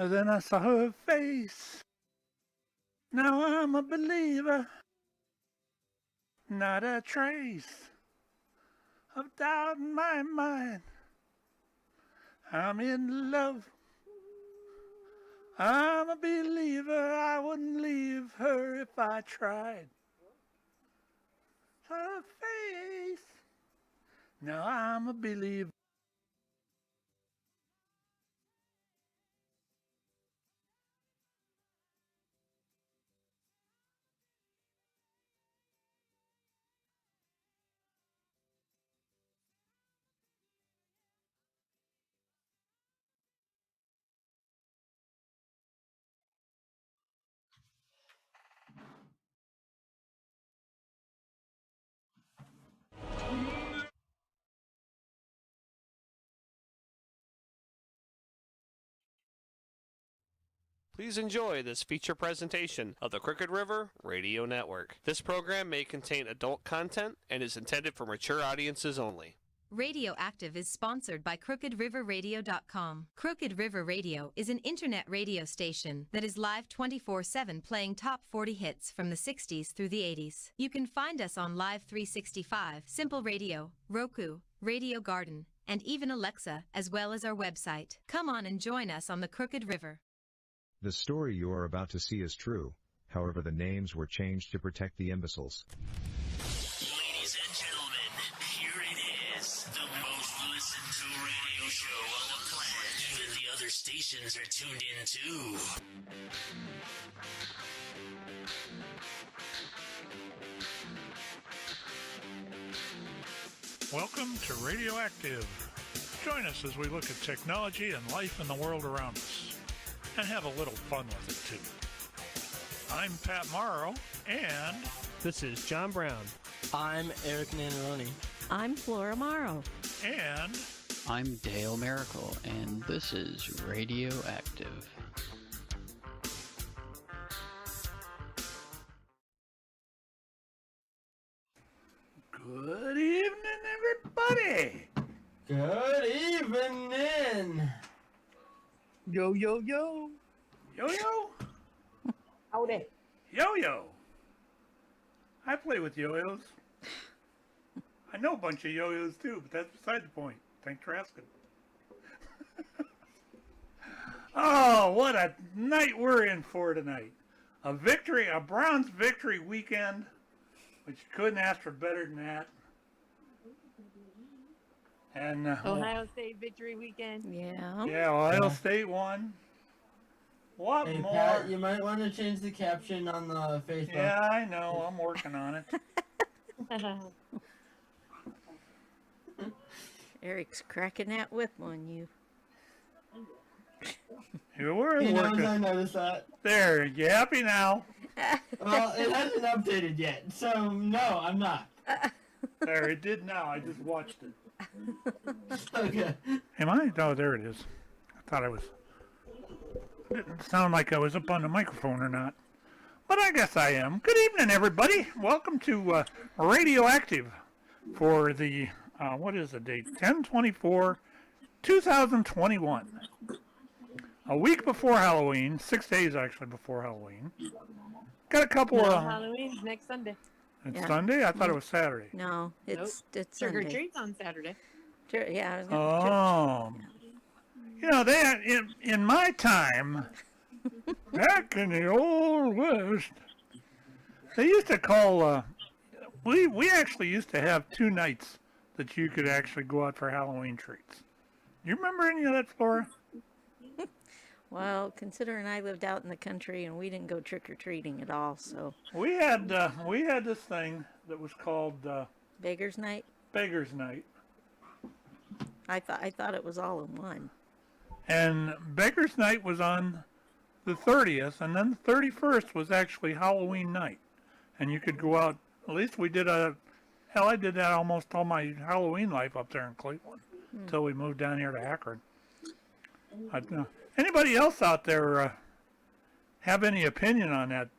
Then I saw her face. Now I'm a believer. Not a trace of doubt in my mind. I'm in love. I'm a believer. I wouldn't leave her if I tried. Her face. Now I'm a believer. Please enjoy this feature presentation of the Crooked River Radio Network. This program may contain adult content and is intended for mature audiences only. Radioactive is sponsored by CrookedRiverRadio.com. Crooked River Radio is an internet radio station that is live 24/7 playing top 40 hits from the 60s through the 80s. You can find us on Live 365, Simple Radio, Roku, Radio Garden, and even Alexa, as well as our website. Come on and join us on the Crooked River. The story you are about to see is true, however the names were changed to protect the imbeciles. Ladies and gentlemen, here it is, the most listened to radio show on the planet. Even the other stations are tuned in too. Welcome to Radioactive. Join us as we look at technology and life in the world around us. And have a little fun with it, too. I'm Pat Morrow, and... This is John Brown. I'm Erik Nannarone. I'm Flora Morrow. And... I'm Dale Miracle, and this is Radioactive. Good evening, everybody! Good evening! Yo, yo, yo. Yo-yo? Howdy. Yo-yo! I play with yo-yos. I know a bunch of yo-yos, too, but that's beside the point. Thanks for asking. Oh, what a night we're in for tonight. A Browns victory weekend, which you couldn't ask for better than that. And Ohio State victory weekend. Yeah. Yeah, Ohio State won. What Hey, more? Pat, you might want to change the caption on the Facebook. Yeah, I know. I'm working on it. Eric's cracking that whip on you. You were He knows working. I noticed that. There, you happy now? Well, it hasn't updated yet, so no, I'm not. There, it did now. I just watched it. Okay. Am I? Oh, there it is. I thought I was. It didn't sound like I was up on the microphone or not. But I guess I am. Good evening, everybody. Welcome to Radioactive for the, what is the date? 10/24/2021. A week before Halloween. 6 days, actually, before Halloween. Got a couple of... Halloween's next Sunday. It's Yeah. Sunday? I thought it was Saturday. No, it's Trick Sunday. or treats on Saturday. Yeah. I was Oh. You know, they in my time, back in the old West, they used to call, we actually used to have 2 nights that you could actually go out for Halloween treats. You remember any of that, Flora? Well, considering I lived out in the country and we didn't go trick-or-treating at all, so... We had this thing that was called Beggar's Night? Beggar's Night. I thought it was all in one. And Beggar's Night was on the 30th, and then the 31st was actually Halloween night. And you could go out, at least we did I did that almost all my Halloween life up there in Cleveland, until we moved down here to Akron. Anybody else out there have any opinion on that?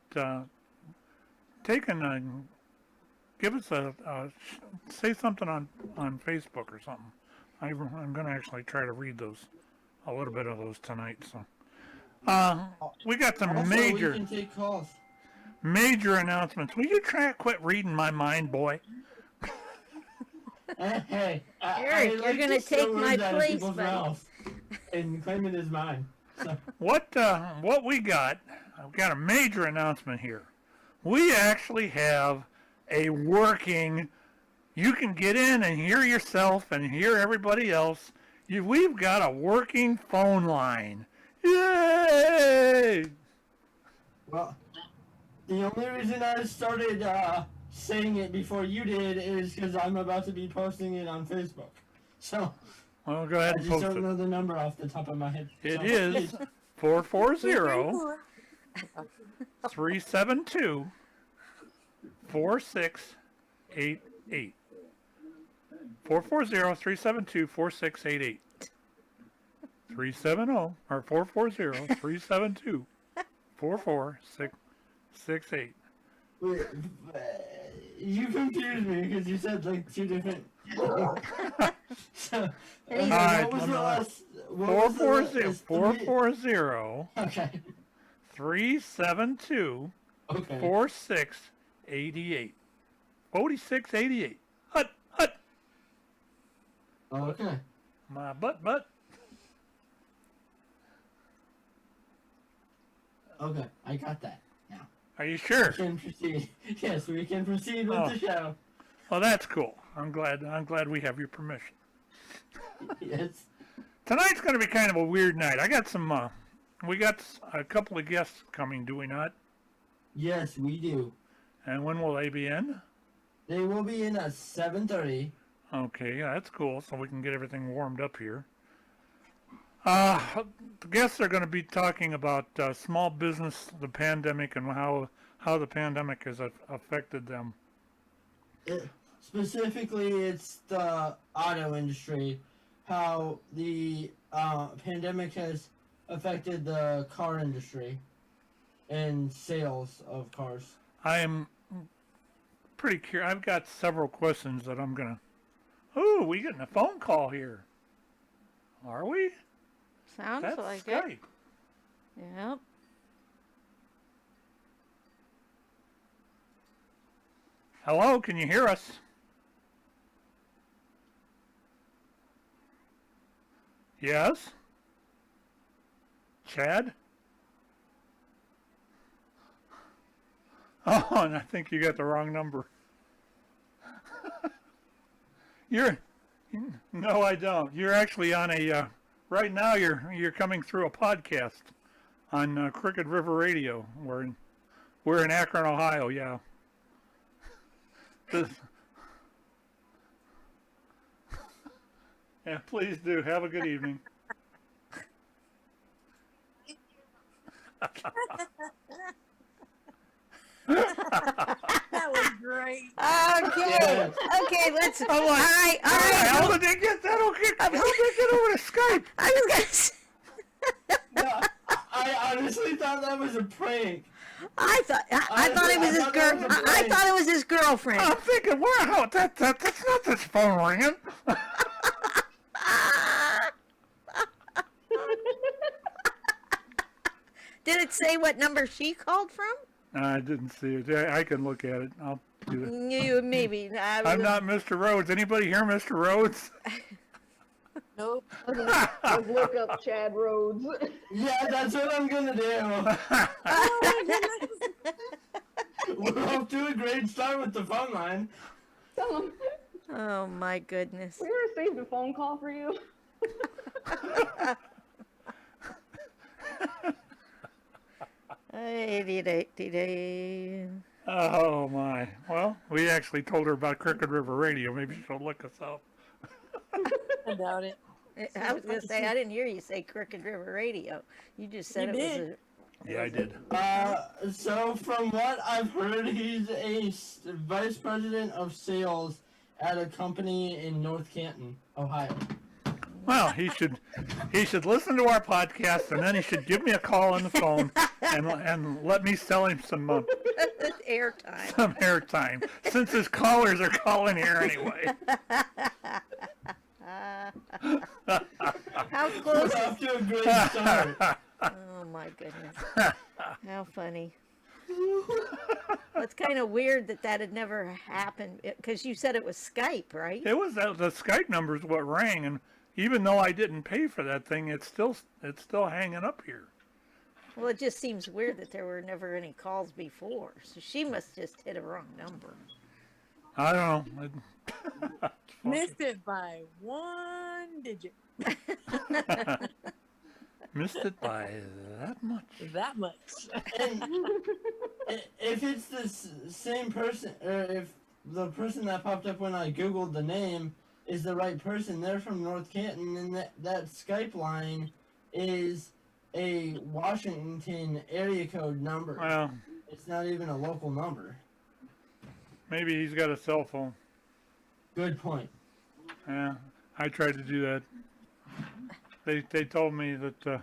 Give us say something on Facebook or something. I'm going to actually try to read a little bit of those tonight. So We got some Also, major, we can take calls. major announcements. Will you try to quit reading my mind, boy? Hey, Erik, you're gonna take my place, buddy. And claim it as mine. So. What we got? I've got a major announcement here. We actually have a working. You can get in and hear yourself and hear everybody else. We've got a working phone line. Yay! Well, the only reason I started saying it before you did is because I'm about to be posting it on Facebook. So, Well, go ahead I and just post don't it. know the number off the top of my head. It So, is 440-372-4688. 440-372-4688. 370 or 440-372-4468. wait, you confused me because you said like two different. So, Alright, what was the last? 440 Okay. 372 Okay. 4688. 4688. Hut. Okay. My butt. Okay, I got that. Now. Are you sure? We can proceed. Yes, we can proceed with the show. Well, that's cool. I'm glad we have your permission. Yes. Tonight's going to be kind of a weird night. I got some. We got a couple of guests coming, do we not? Yes, we do. And when will they be in? They will be in at 7:30. Okay, yeah, that's cool. So we can get everything warmed up here. The guests are going to be talking about small business, the pandemic, and how the pandemic has affected them. Specifically, it's the auto industry. How the pandemic has affected the car industry and sales of cars. I am pretty curious. I've got several questions that I'm going to... Oh, we getting a phone call here. Are we? Sounds That's like Skype. it. Yep. Hello, can you hear us? Yes? Chad? Oh, and I think you got the wrong number. No, I don't. You're actually on a, right now you're coming through a podcast on Crooked River Radio. We're in Akron, Ohio, yeah. Yeah, please do. Have a good evening. That was great. Okay. Okay, let's. I'm like, all right. How did they get that? Okay, how did they get over to Skype? I was gonna say, No, I honestly thought that was a prank. I thought it was his girl. I thought it was his girlfriend. I'm thinking, wow, that's not this phone ringing. Did it say what number she called from? I didn't see it. I can look at it. I'll do it. You maybe. I'm not Mr. Rhodes. Anybody here, Mr. Rhodes? Nope. Let's look up Chad Rhodes. Yeah, that's what I'm gonna do. Oh my goodness. We're off to a great start with the phone line. Tell him Oh my goodness. we received a phone call for you. Oh my. Well, we actually told her about Crooked River Radio. Maybe she'll look us up. I doubt it. I was gonna say I didn't hear you say Crooked River Radio. You just said You it did. was Yeah, I did. So from what I've heard, he's a vice president of sales at a company in North Canton, Ohio. Well, he should listen to our podcast, and then he should give me a call on the phone and let me sell him some airtime. some airtime, since his callers are calling here anyway. How close? We're off to a great start. Oh my goodness. How funny. It's kind of weird that had never happened because you said it was Skype, right? It was the Skype number is what rang, and even though I didn't pay for that thing, it's still hanging up here. Well, it just seems weird that there were never any calls before. So she must just hit a wrong number. I don't know. Missed it by 1 digit. Missed it by that much. That much. And if it's the same person, or if the person that popped up when I Googled the name is the right person, they're from North Canton, and that Skype line is a Washington area code number. Well, it's not even a local number. Maybe he's got a cell phone. Good point. Yeah, I tried to do that. They told me that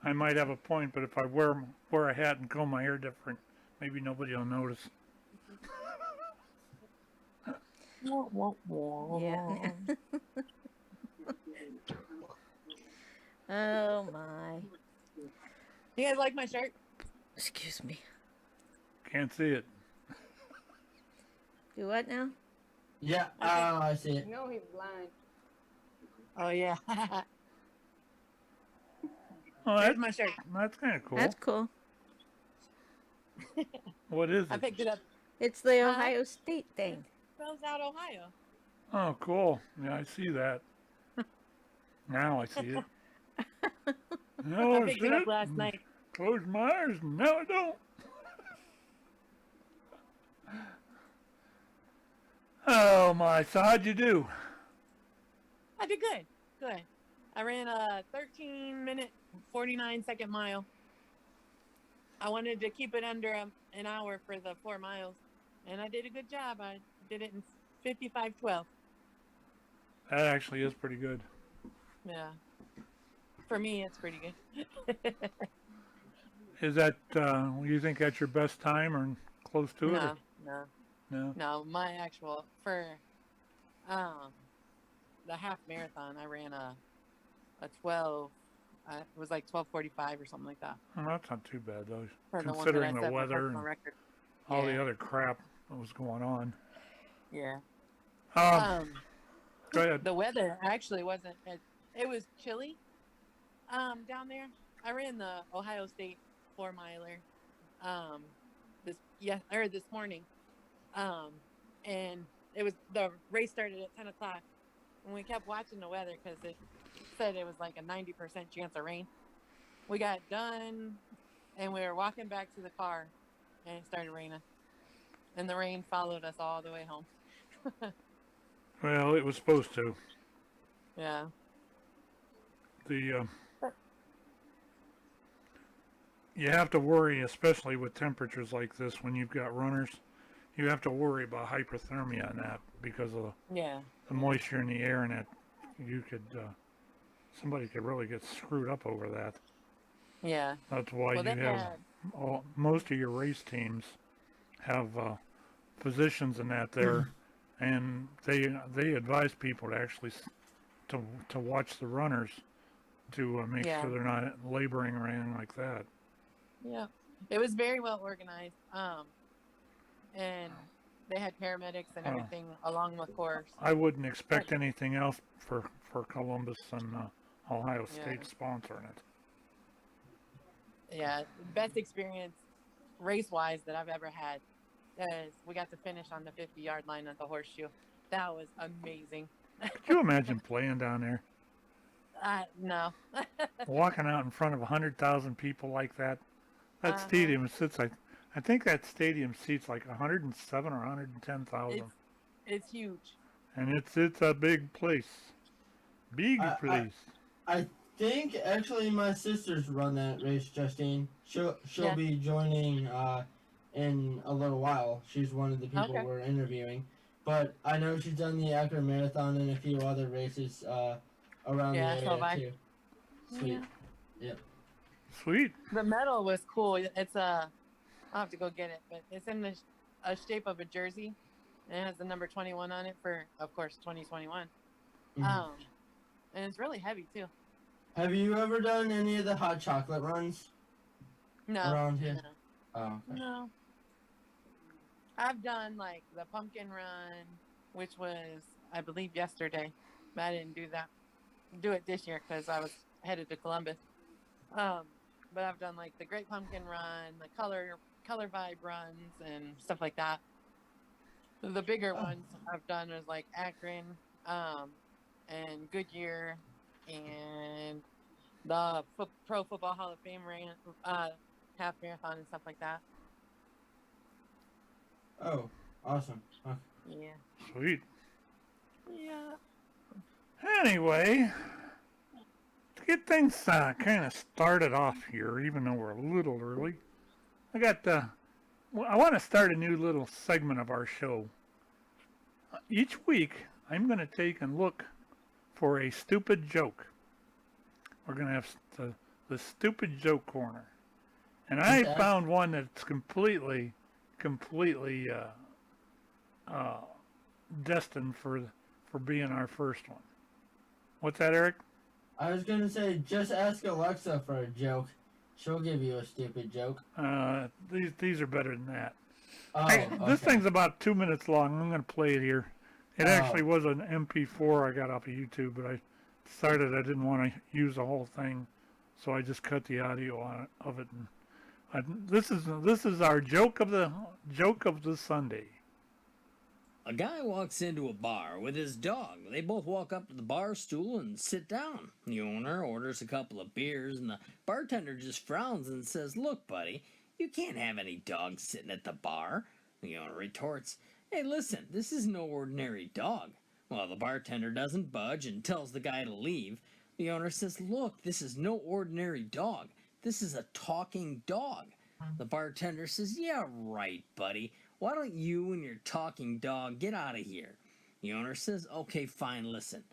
I might have a point, but if I wear a hat and comb my hair different, maybe nobody will notice. Yeah. Oh my. You guys like my shirt? Excuse me. Can't see it. Do what now? Yeah, I see it. No, he's blind. Oh yeah. Oh, Here's my shirt. That's kind of cool. That's cool. What is I it? picked it up. It's the Ohio State thing. Spells out Ohio. Oh, cool. Yeah, I see that. Now I see it. Now I I picked see it up it. last night. Close my eyes, and now I don't. Oh my! So how'd you do? I did good. Good. I ran a 13-minute, 49-second mile. I wanted to keep it under an hour for the 4 miles, and I did a good job. I did it in 55:12. That actually is pretty good. Yeah. For me, it's pretty good. Is that? You think that's your best time, or close to it? No, or- no, No. no. My actual for the half marathon, I ran a 12. It was like 12:45 or something like that. Well, that's not too bad though, For the one that I considering the set my weather personal and record. all Yeah. the other crap that was going on. Yeah. Go ahead. The weather actually wasn't. It was chilly. Down there, I ran the Ohio State 4-miler. This morning. And the race started at 10 o'clock, and we kept watching the weather because it said it was like a 90% chance of rain. We got done, and we were walking back to the car, and it started raining, and the rain followed us all the way home. Well, it was supposed to. Yeah. You have to worry, especially with temperatures like this, when you've got runners. You have to worry about hypothermia and that because of Yeah. the moisture in the air, and that somebody could really get screwed up over that. Yeah. That's why Well, you they have most of your race teams have physicians and that there, and they advise people to actually to watch the runners to make Yeah. sure they're not laboring or anything like that. Yeah, it was very well organized. And they had paramedics and everything along the course. I wouldn't expect anything else for Columbus and Ohio State sponsoring it. Yeah, best experience race-wise that I've ever had. Is we got to finish on the 50-yard line at the horseshoe. That was amazing. Could you imagine playing down there? No. Walking out in front of 100,000 people like that? That stadium sits, I think that stadium seats like 107 or 110,000. It's huge. And it's a big place. Big place. I think actually my sister's run that race, Justine. She'll be joining in a little while. She's one of the people we're interviewing. But I know she's done the Akron Marathon and a few other races around the area too. Sweet. Yeah. Yep. Sweet. The medal was cool. It's I'll have to go get it, but it's in the shape of a jersey, and it has the number 21 on it for, of course, 2021. Mm-hmm. And it's really heavy too. Have you ever done any of the hot chocolate runs? No. around here? No. Oh, okay. No. I've done like the pumpkin run, which was, I believe, yesterday. But I didn't do it this year because I was headed to Columbus. But I've done like the Great Pumpkin Run, the color vibe runs, and stuff like that. The bigger ones I've done is like Akron, and Goodyear, and the Pro Football Hall of Fame half marathon and stuff like that. Oh, awesome. Okay. Yeah. Sweet. Yeah. Anyway, to get things kind of started off here, even though we're a little early, I want to start a new little segment of our show. Each week, I'm going to take and look for a stupid joke. We're going to have the stupid joke corner. And I found one that's completely destined for being our first one. What's that, Eric? I was gonna say, just ask Alexa for a joke. She'll give you a stupid joke. These are better than that. Oh, This okay. thing's about 2 minutes long. I'm going to play it here. It actually was an MP4 I got off of YouTube, but I decided I didn't want to use the whole thing, so I just cut the audio of it. And this is our joke of the Sunday. A guy walks into a bar with his dog. They both walk up to the bar stool and sit down. The owner orders a couple of beers, and the bartender just frowns and says, "Look, buddy, you can't have any dogs sitting at the bar." The owner retorts, "Hey, listen, this is no ordinary dog." Well, the bartender doesn't budge and tells the guy to leave. The owner says, "Look, this is no ordinary dog. This is a talking dog." The bartender says, "Yeah, right, buddy. Why don't you and your talking dog get out of here?" The owner says, "Okay, fine, listen.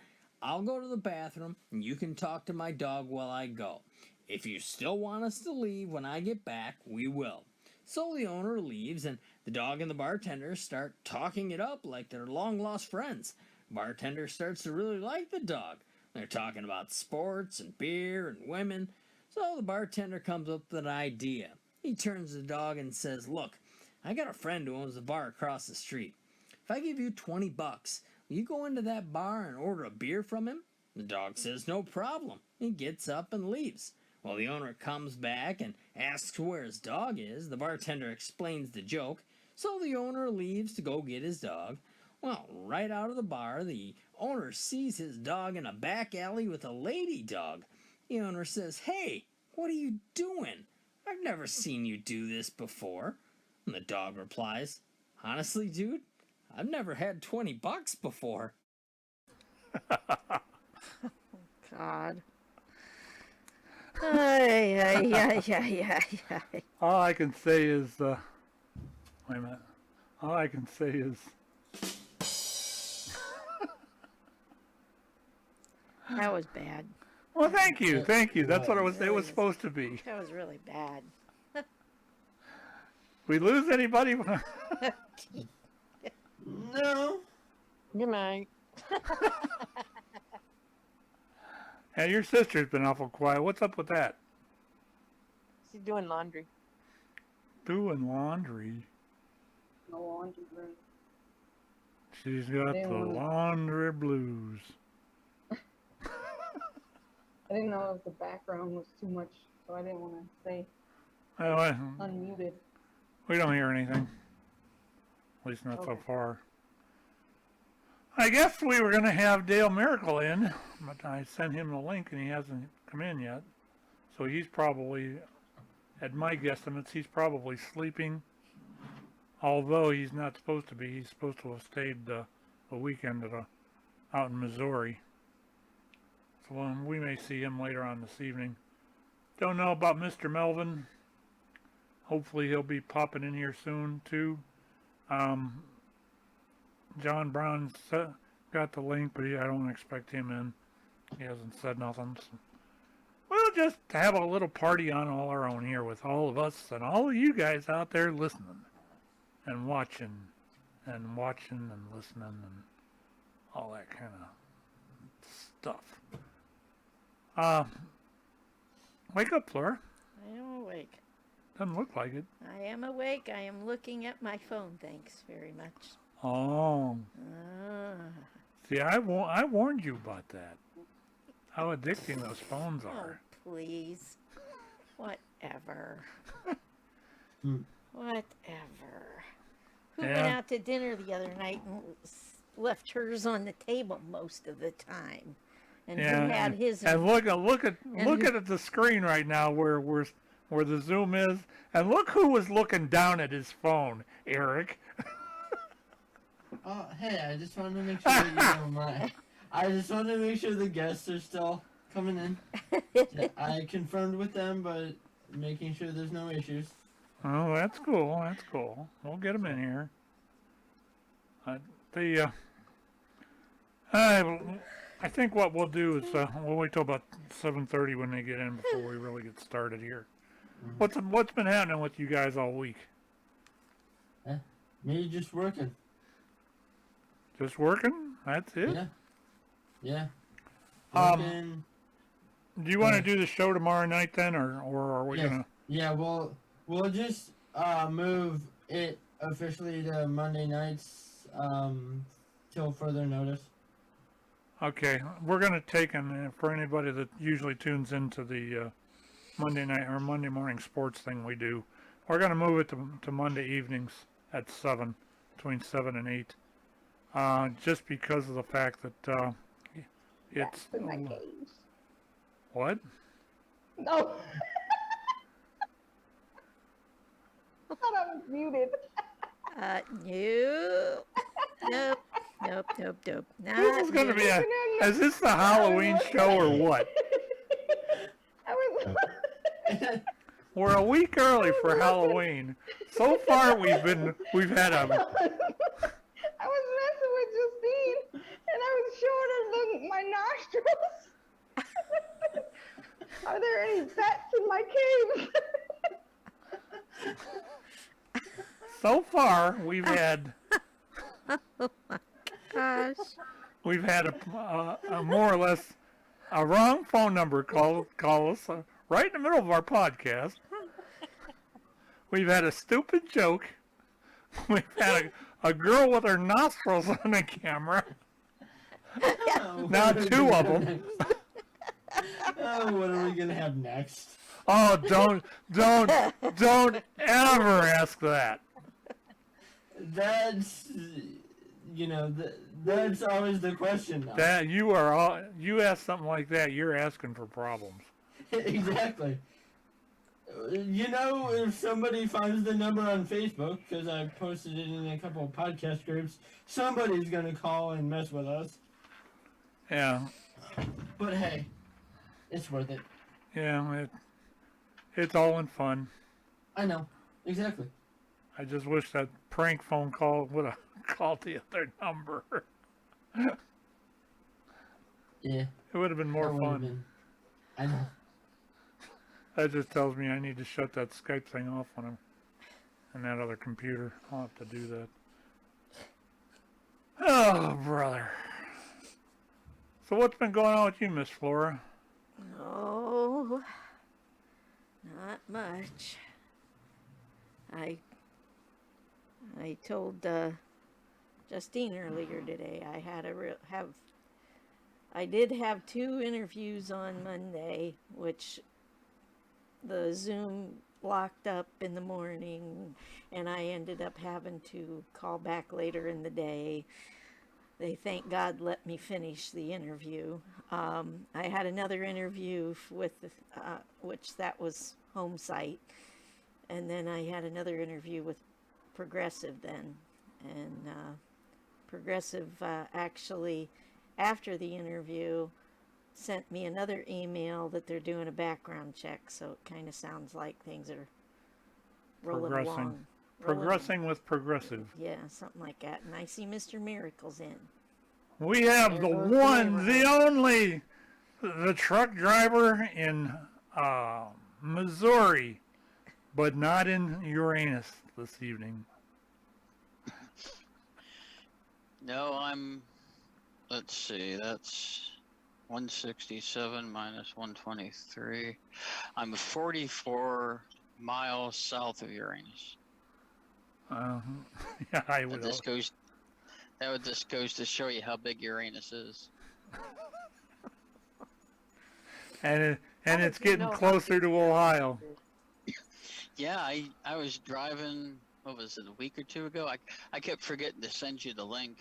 I'll go to the bathroom and you can talk to my dog while I go. If you still want us to leave when I get back, we will." So the owner leaves, and the dog and the bartender start talking it up like they're long-lost friends. Bartender starts to really like the dog. They're talking about sports and beer and women. So the bartender comes up with an idea. He turns to the dog and says, "Look, I got a friend who owns a bar across the street. If I give you $20, will you go into that bar and order a beer from him?" The dog says, "No problem." He gets up and leaves. Well, the owner comes back and asks where his dog is. The bartender explains the joke. So the owner leaves to go get his dog. Well, right out of the bar, the owner sees his dog in a back alley with a lady dog. The owner says, "Hey, what are you doing? I've never seen you do this before." And the dog replies, "Honestly, dude, I've never had $20 before." God. Ay. All I can say is, wait a minute. All I can say is, That was bad. well, thank you. That's what it was supposed to be. That was really bad. We lose anybody? No. Good night. Yeah, your sister's been awful quiet. What's up with that? She's doing laundry. Doing laundry. No laundry room. She's got the laundry blues. I didn't know if the background was too much, so I didn't want to say Well, unmuted. we don't hear anything. At least not so Okay. far. I guess we were going to have Dale Miracle in, but I sent him the link and he hasn't come in yet. So he's probably, at my guesstimates, he's probably sleeping. Although he's not supposed to be. He's supposed to have stayed a weekend out in Missouri. So we may see him later on this evening. Don't know about Mr. Melvin. Hopefully he'll be popping in here soon too. John Brown's got the link, but I don't expect him in. He hasn't said nothing. So we'll just have a little party on all our own here with all of us and all of you guys out there listening and watching and listening and all that kind of stuff. Wake up, Flora. I am awake. Doesn't look like it. I am awake. I am looking at my phone. Thanks very much. Oh. See, I warned you about that. How addicting those phones are. Oh, please. Whatever. Mm. Whatever. Who went out to dinner the other night and left hers on the table most of the time? And who had his? And look at the screen right now where the Zoom is, and look who was looking down at his phone, Erik. Oh, hey, I just wanted to make sure that you don't mind. I just wanted to make sure the guests are still coming in. I confirmed with them, but making sure there's no issues. Oh, that's cool. That's cool. We'll get them in here. I think what we'll do is we'll wait till about 7:30 when they get in before we really get started here. Mm-hmm. What's been happening with you guys all week? Me just working. Just working? That's it? Yeah. Do you want to do the show tomorrow night then, or are we gonna? Yeah, we'll just move it officially to Monday nights till further notice. Okay, we're gonna take them for anybody that usually tunes into the Monday night or Monday morning sports thing we do. We're gonna move it to Monday evenings at 7, between 7 and 8. Just because of the fact that it's in my cage. What? No. I thought I was muted. Nope. This is going to be is this the Halloween show or what? We're a week early for Halloween. So far we've had a... I was messing with Justine, and I was showing her my nostrils. Are there any bats in my cave? So far we've had... Oh my gosh. We've had a more or less a wrong phone number call us right in the middle of our podcast. We've had a stupid joke. We've had a girl with her nostrils on the camera. Now 2 of them. Oh, what are we gonna have next? Oh, don't ever ask that. That's that's always the question. Now. That you ask something like that, you're asking for problems. Exactly. If somebody finds the number on Facebook, because I posted it in a couple of podcast groups, somebody's gonna call and mess with us. Yeah. But hey, it's worth it. Yeah, it's all in fun. I know. Exactly. I just wish that prank phone call would have called the other number. Yeah. It would have been more fun. I know. That just tells me I need to shut that Skype thing off on him and that other computer. I'll have to do that. Oh, brother. So what's been going on with you, Miss Flora? Oh, not much. I told Justine earlier today I did have 2 interviews on Monday, which the Zoom locked up in the morning, and I ended up having to call back later in the day. They, thank God, let me finish the interview. I had another interview with, which that was home site, and then I had another interview with Progressive then, and Progressive actually, after the interview, sent me another email that they're doing a background check, so it kind of sounds like things are rolling along. Progressing with Progressive. Yeah, something like that. And I see Mr. Miracle's in. We have the one, the only, the truck driver in Missouri, but not in Uranus this evening. No, let's see, that's 167 minus 123. I'm 44 miles south of Uranus. Yeah, I would. That just goes to show you how big Uranus is. And it's getting closer to Ohio. Yeah, I was driving, what was it, a week or two ago? I kept forgetting to send you the link,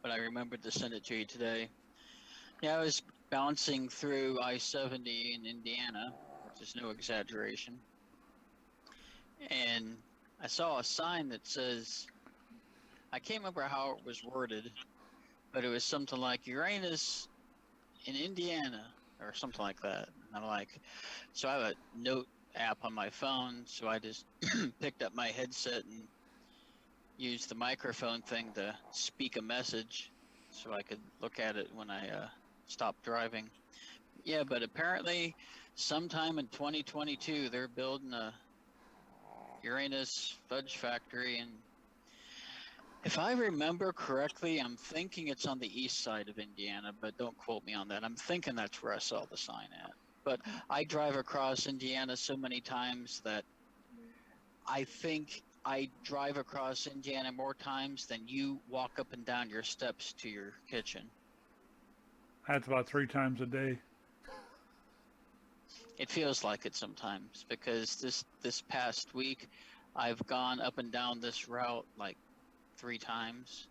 but I remembered to send it to you today. Yeah, I was bouncing through I-70 in Indiana, which is no exaggeration. And I saw a sign that says, I can't remember how it was worded, but it was something like Uranus in Indiana or something like that. And I'm like, so I have a note app on my phone, so I just picked up my headset and used the microphone thing to speak a message so I could look at it when I stopped driving. Yeah, but apparently sometime in 2022 they're building a Uranus fudge factory, and if I remember correctly, I'm thinking it's on the east side of Indiana, but don't quote me on that. I'm thinking that's where I saw the sign at. But I drive across Indiana so many times that I think I drive across Indiana more times than you walk up and down your steps to your kitchen. That's about 3 times a day. It feels like it sometimes, because this past week I've gone up and down this route like 3 times.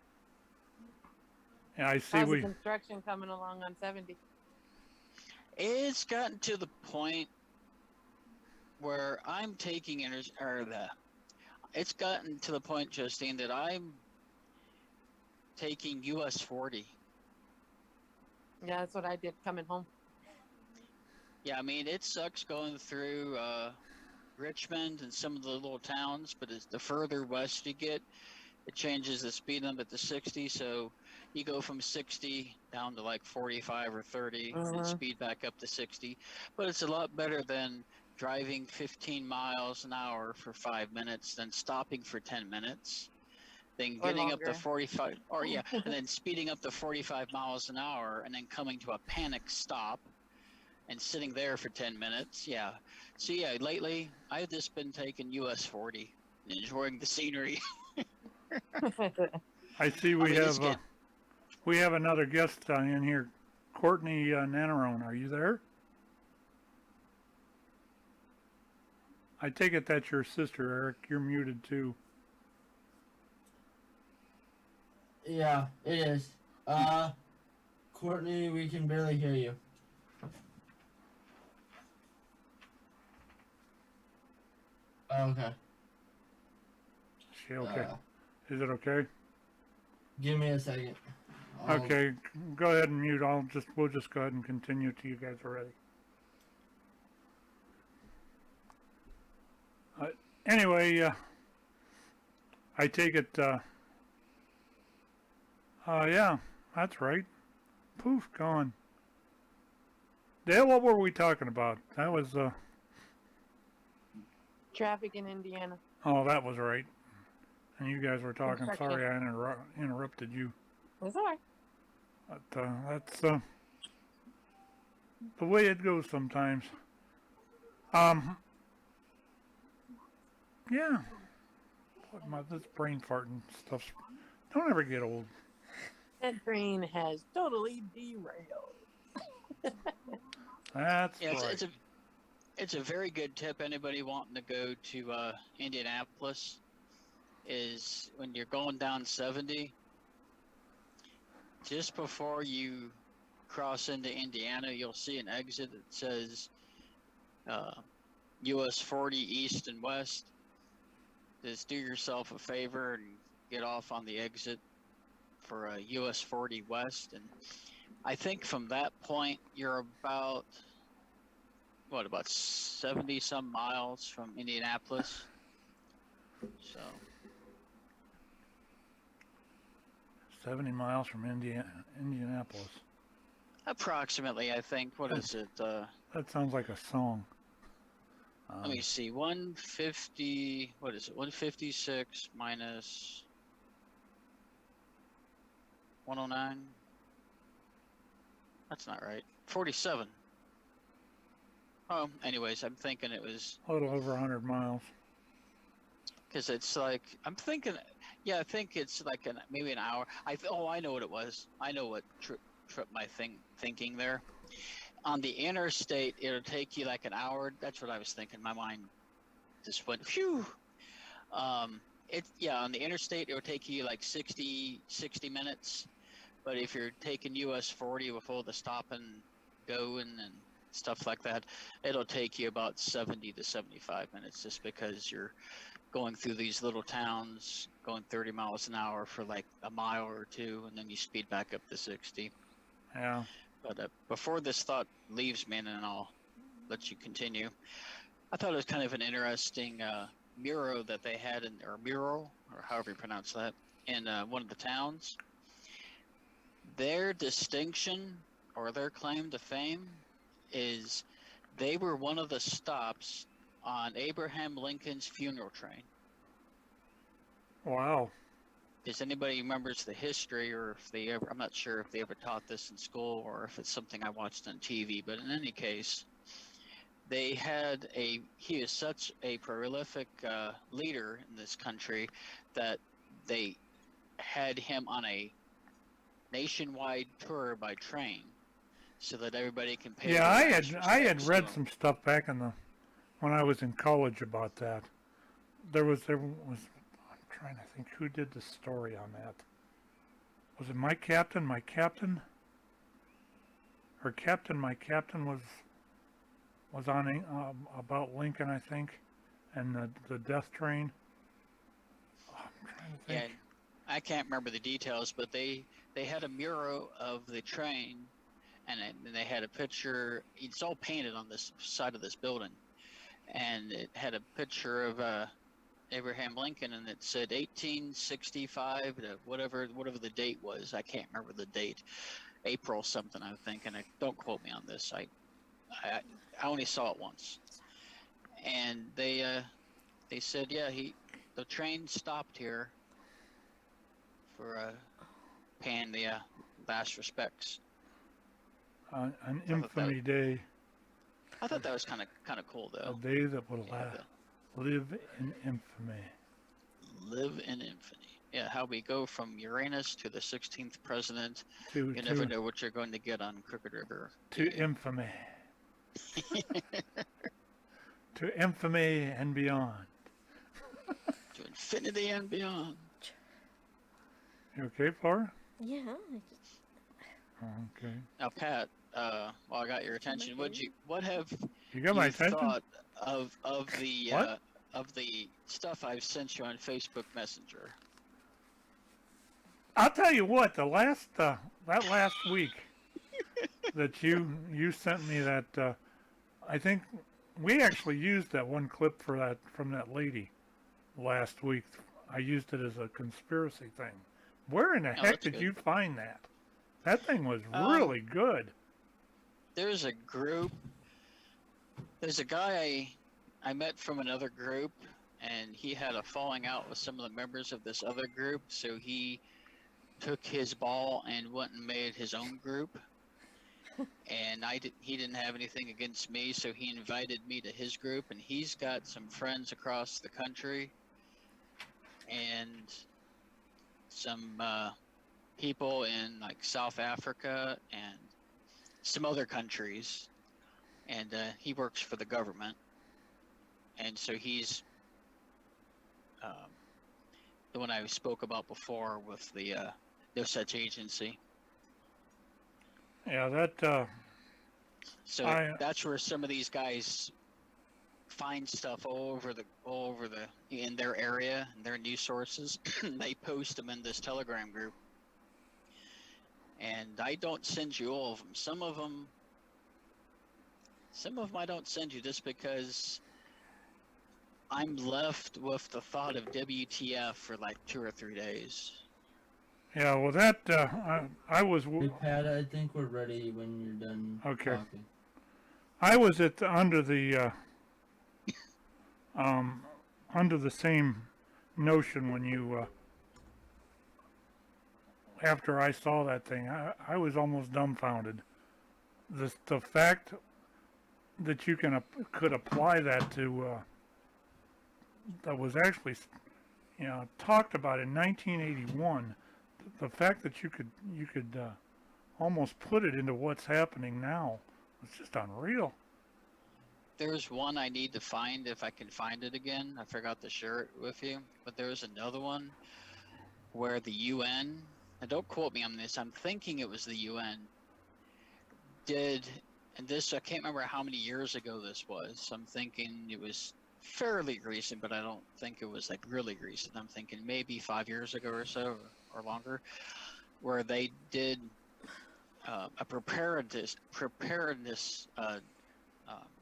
Yeah, I see. How's the construction coming along on 70? It's gotten to the point where I'm taking it's gotten to the point, Justine, that I'm taking US 40. Yeah, that's what I did coming home. Yeah, I mean, it sucks going through Richmond and some of the little towns, but as the further west you get, it changes the speed limit to 60, so you go from 60 down to like 45 or 30 and speed back up to 60. But it's a lot better than driving 15 miles an hour for 5 minutes, then stopping for 10 minutes, then getting up to 45, and then speeding up to 45 miles an hour, and then coming to a panic stop and sitting there for 10 minutes. Yeah. So yeah, lately I've just been taking US 40 and enjoying the scenery. I see we have another guest in here, Kourtney Nannarone. Are you there? I take it that's your sister, Erik. You're muted too. Yeah, it is. Kourtney, we can barely hear you. Okay. Is she okay? Is it okay? Give me a second. Okay, go ahead and mute. We'll just go ahead and continue till you guys are ready. Anyway, I take it. Yeah, that's right. Poof, gone. Dale, what were we talking about? That was traffic in Indiana. Oh, that was right. And you guys were talking. Sorry, I interrupted you. That's all right. But that's the way it goes sometimes. Yeah. This brain farting stuff don't ever get old. That train has totally derailed. That's right. It's a very good tip. Anybody wanting to go to Indianapolis is when you're going down 70, just before you cross into Indiana, you'll see an exit that says US 40 East and West. Just do yourself a favor and get off on the exit for US 40 West. And I think from that point, you're about 70 some miles from Indianapolis. So 70 miles from Indianapolis. Approximately, I think. What is it? That sounds like a song. Let me see. 150. What is it? 156 minus 109. That's not right. 47. Oh, anyways, I'm thinking it was A little over 100 miles. because it's like I'm thinking. Yeah, I think it's like maybe an hour. I know what it was. I know what tripped my thinking there. On the interstate, it'll take you like an hour. That's what I was thinking. My mind just went phew. On the interstate, it'll take you like 60 minutes. But if you're taking US 40 with all the stop and go and stuff like that, it'll take you about 70 to 75 minutes just because you're going through these little towns, going 30 miles an hour for like a mile or two, and then you speed back up to 60. Yeah. But before this thought leaves me, and then I'll let you continue, I thought it was kind of an interesting mural that they had mural, or however you pronounce that, in one of the towns. Their distinction, or their claim to fame, is they were one of the stops on Abraham Lincoln's funeral train. Wow. Does anybody remembers the history, or if they ever, I'm not sure if they ever taught this in school or if it's something I watched on TV, but in any case, he is such a prolific leader in this country that they had him on a nationwide tour by train so that everybody can pay. Yeah, I had read some stuff back when I was in college about that. There was I'm trying to think who did the story on that. Was it My Captain? My Captain was on about Lincoln, I think, and the death train. Oh, I'm trying to think. Yeah, I can't remember the details, but they had a mural of the train, and they had a picture. It's all painted on this side of this building, and it had a picture of Abraham Lincoln, and it said 1865 to whatever the date was. I can't remember the date. April something, I think, and don't quote me on this. I only saw it once, and they said, yeah, the train stopped here for paying the last respects. An infamy day. I thought that was kind of cool, though. A day that will live in infamy. Live in infamy. Yeah, how we go from Uranus to the 16th president. You never know what you're going to get on Crooked River. To infamy. To infamy and beyond. To infinity and beyond. You okay, Flora? Yeah. Okay. Now, Pat, while I got your attention, what have you got my attention? Thought of the stuff I've sent you on Facebook Messenger? I'll tell you what. That last week that you sent me that, I think we actually used that one clip from that lady last week. I used it as a conspiracy thing. Where in the heck did you find that? That thing was really good. There's a group. There's a guy I met from another group, and he had a falling out with some of the members of this other group, so he took his ball and went and made his own group. And he didn't have anything against me, so he invited me to his group, and he's got some friends across the country and some people in like South Africa and some other countries, and he works for the government, and so he's the one I spoke about before with the No Such Agency. Yeah, that. That's where some of these guys find stuff all over the in their area and their news sources. They post them in this Telegram group, and I don't send you all of them. Some of them I don't send you just because I'm left with the thought of WTF for like 2 or 3 days. Yeah, well, that I was. Hey, Pat, I think we're ready when you're done. Okay. Talking. I was under the same notion when you after I saw that thing. I was almost dumbfounded. The fact that you could apply that to that was actually talked about in 1981. The fact that you could almost put it into what's happening now, it's just unreal. There's one I need to find if I can find it again. I forgot to share it with you. But there was another one where the UN, and don't quote me on this, I'm thinking it was the UN, did, and this, I can't remember how many years ago this was. I'm thinking it was fairly recent, but I don't think it was like really recent. I'm thinking maybe 5 years ago or so, or longer, where they did a preparedness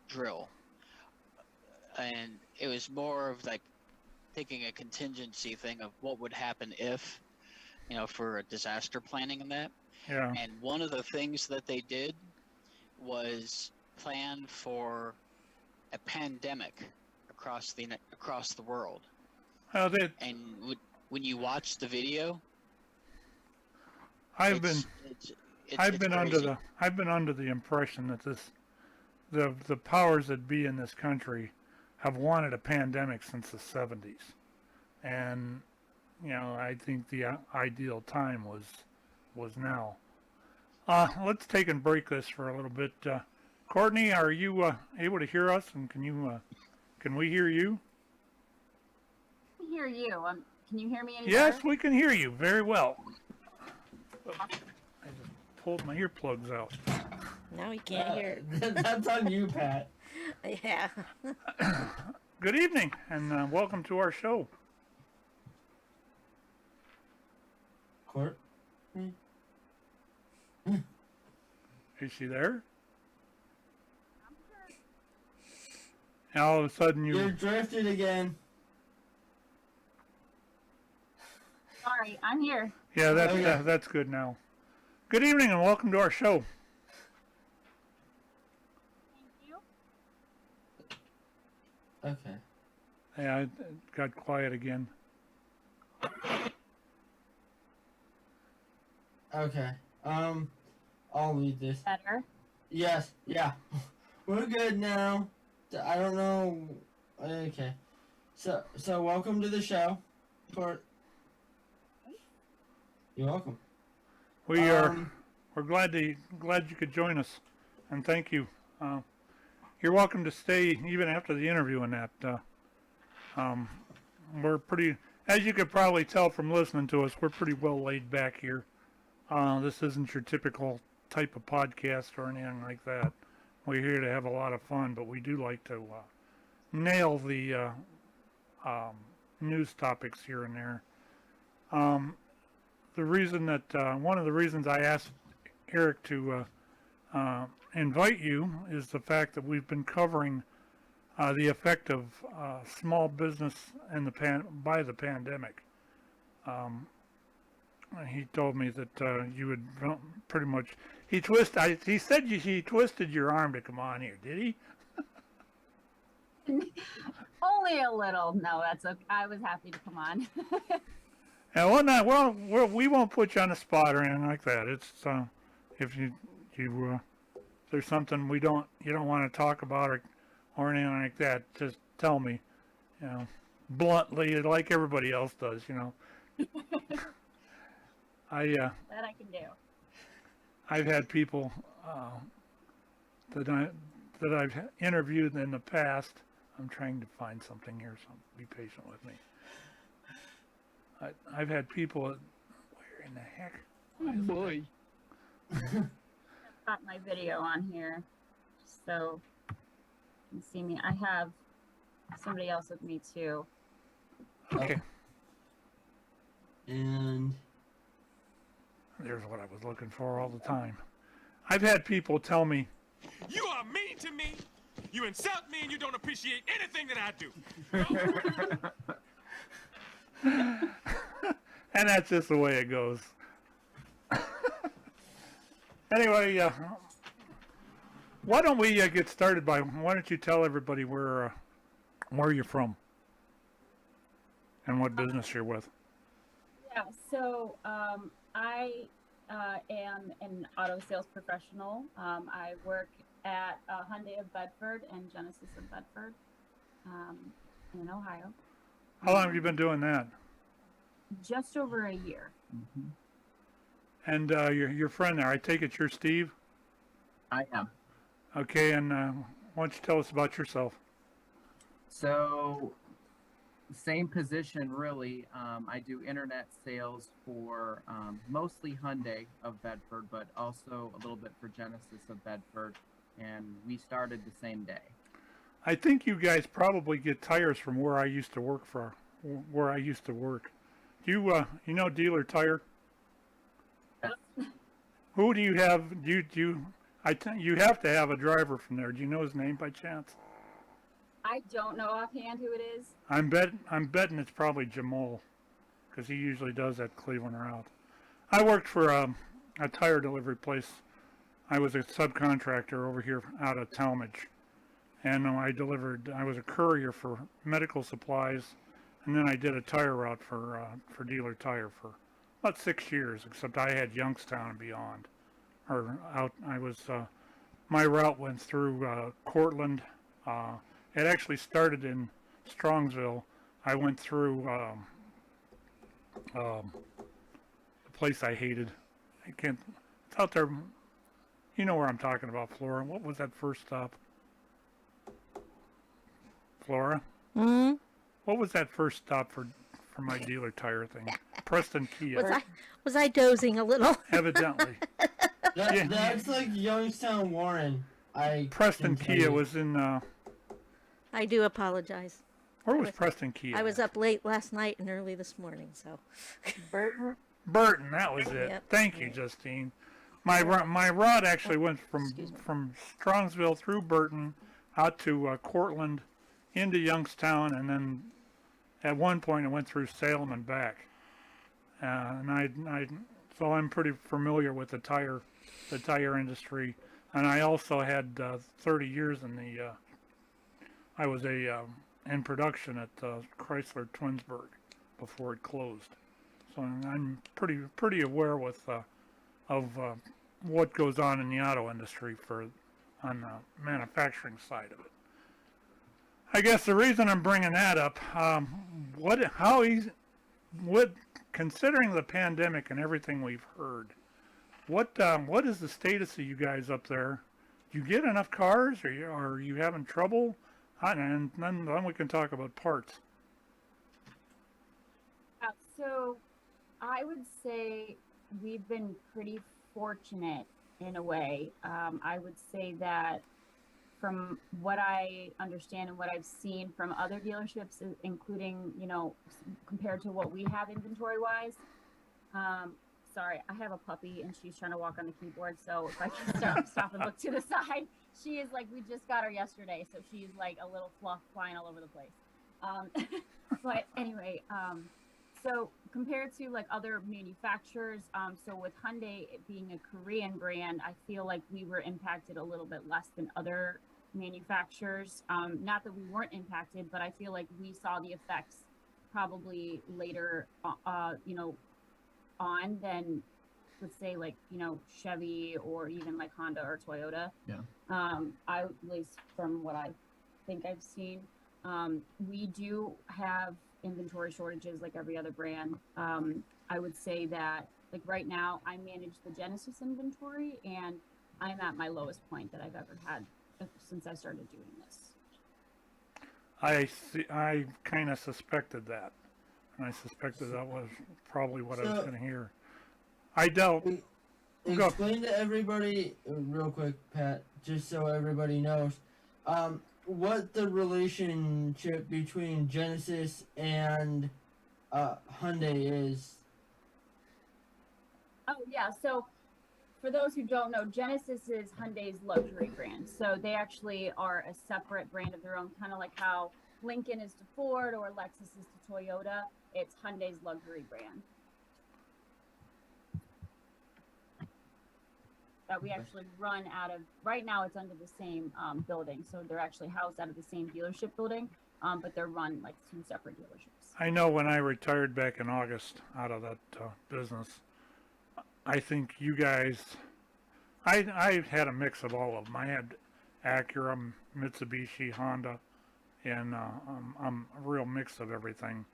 drill, and it was more of like taking a contingency thing of what would happen if, for a disaster planning and that. Yeah. And one of the things that they did was plan for a pandemic across the world. How did? And when you watch the video, I've been crazy. I've been under the impression that the powers that be in this country have wanted a pandemic since the 70s, and I think the ideal time was now. Let's take and break this for a little bit. Kourtney, are you able to hear us, and can we hear you? I can hear you. Can you hear me any Yes, better? we can hear you very well. I just pulled my earplugs out. Now he can't hear. That's on you, Pat. Yeah. Good evening, and welcome to our show. Court? Is she there? And all of a sudden You're drifted again. Sorry, I'm here. Yeah, that's good now. Good evening and welcome to our show. Thank you. Okay. Yeah, it got quiet again. Okay. I'll read this. Better. Yes. Yeah. We're good now. I don't know. Okay. So welcome to the show, Court. You're welcome. We're glad you could join us, and thank you. You're welcome to stay even after the interview and that. We're pretty, as you could probably tell from listening to us, we're pretty well laid back here. This isn't your typical type of podcast or anything like that. We're here to have a lot of fun, but we do like to nail the news topics here and there. The reason that one of the reasons I asked Erik to invite you is the fact that we've been covering the effect of small business and by the pandemic. He told me that you would pretty much. He said he twisted your arm to come on here. Did he? Only a little. No, that's okay. I was happy to come on. And well, not well. We won't put you on the spot or anything like that. It's if there's something you don't want to talk about or anything like that, just tell me, bluntly, like everybody else does, That I can do. I've had people that I've interviewed in the past. I'm trying to find something here, so be patient with me. I've had people. Where in the heck? Oh boy. I've got my video on here, so you can see me. I have somebody else with me too. Okay. And there's what I was looking for all the time. I've had people tell me, "You are mean to me. You insult me, and you don't appreciate anything that I do." and that's just the way it goes. Anyway, why don't we get started by, why don't you tell everybody where you're from and what business you're with? Yeah, so I am an auto sales professional. I work at Hyundai of Bedford and Genesis of Bedford in Ohio. How long have you been doing that? Just over a year. And your friend there, I take it you're Steve? I am. Okay, and why don't you tell us about yourself? So, same position really. I do internet sales for mostly Hyundai of Bedford, but also a little bit for Genesis of Bedford, and we started the same day. I think you guys probably get tires from where I used to work Do you know Dealer Tire? Who do you have? You have to have a driver from there. Do you know his name by chance? I don't know offhand who it is. I'm betting it's probably Jamal, because he usually does that Cleveland route. I worked for a tire delivery place. I was a subcontractor over here out of Talmadge, and I was a courier for medical supplies, and then I did a tire route for Dealer Tire for about 6 years, except I had Youngstown and beyond. My route went through Cortland. It actually started in Strongsville. I went through the place I hated. It's out there. You know where I'm talking about, Flora. What was that first stop? Flora? Hmm? What was that first stop for my Dealer Tire thing? Preston Kia. Was I dozing a little? Evidently. That's like Youngstown Warren. Preston Kia was in... I do apologize. Where was Preston Kia? I was up late last night and early this morning, so. Burton? Burton, that was it. Yep. Thank you, Justine. My route actually went from Strongsville through Burton out to Cortland into Youngstown, and then at one point it went through Salem and back. So I'm pretty familiar with the tire industry, and I also had 30 years in the. I was in production at Chrysler Twinsburg before it closed, so I'm pretty aware of what goes on in the auto industry on the manufacturing side of it. I guess the reason I'm bringing that up, considering the pandemic and everything we've heard, what is the status of you guys up there? Do you get enough cars, or are you having trouble? And then we can talk about parts. So I would say we've been pretty fortunate in a way. I would say that from what I understand and what I've seen from other dealerships, including, compared to what we have inventory-wise. Sorry, I have a puppy and she's trying to walk on the keyboard, so if I can stop and look to the side. She is like, we just got her yesterday, so she's like a little fluff flying all over the place. But anyway, so compared to like other manufacturers, so with Hyundai being a Korean brand, I feel like we were impacted a little bit less than other manufacturers. Not that we weren't impacted, but I feel like we saw the effects probably later, on than, let's say, like, Chevy or even like Honda or Toyota. Yeah. At least from what I think I've seen, we do have inventory shortages like every other brand. I would say that, like, right now I manage the Genesis inventory, and I'm at my lowest point that I've ever had since I started doing this. I kind of suspected that, and I suspected that was probably what I was going to hear. Explain to everybody real quick, Pat, just so everybody knows, what the relationship between Genesis and Hyundai is. Oh yeah, so for those who don't know, Genesis is Hyundai's luxury brand. So they actually are a separate brand of their own, kind of like how Lincoln is to Ford or Lexus is to Toyota. It's Hyundai's luxury brand. That we actually run out of. Right now it's under the same building, so they're actually housed out of the same dealership building, but they're run like two separate dealerships. I know when I retired back in August out of that business, I think you guys, I had a mix of all of them. Acura, Mitsubishi, Honda, and I'm a real mix of everything.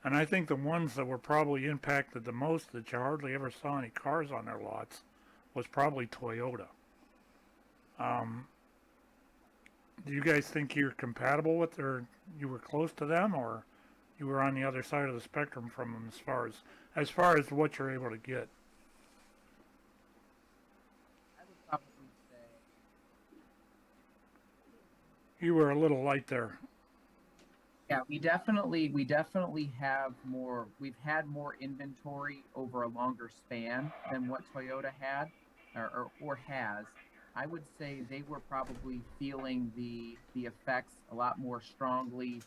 And I think the ones that were probably impacted the most, that you hardly ever saw any cars on their lots, was probably Toyota. Do you guys think you're compatible with their, you were close to them, or you were on the other side of the spectrum from them as far as what you're able to get? I would probably say You were a little light there. yeah, we definitely have more. We've had more inventory over a longer span than what Toyota had, or has. I would say they were probably feeling the effects a lot more strongly,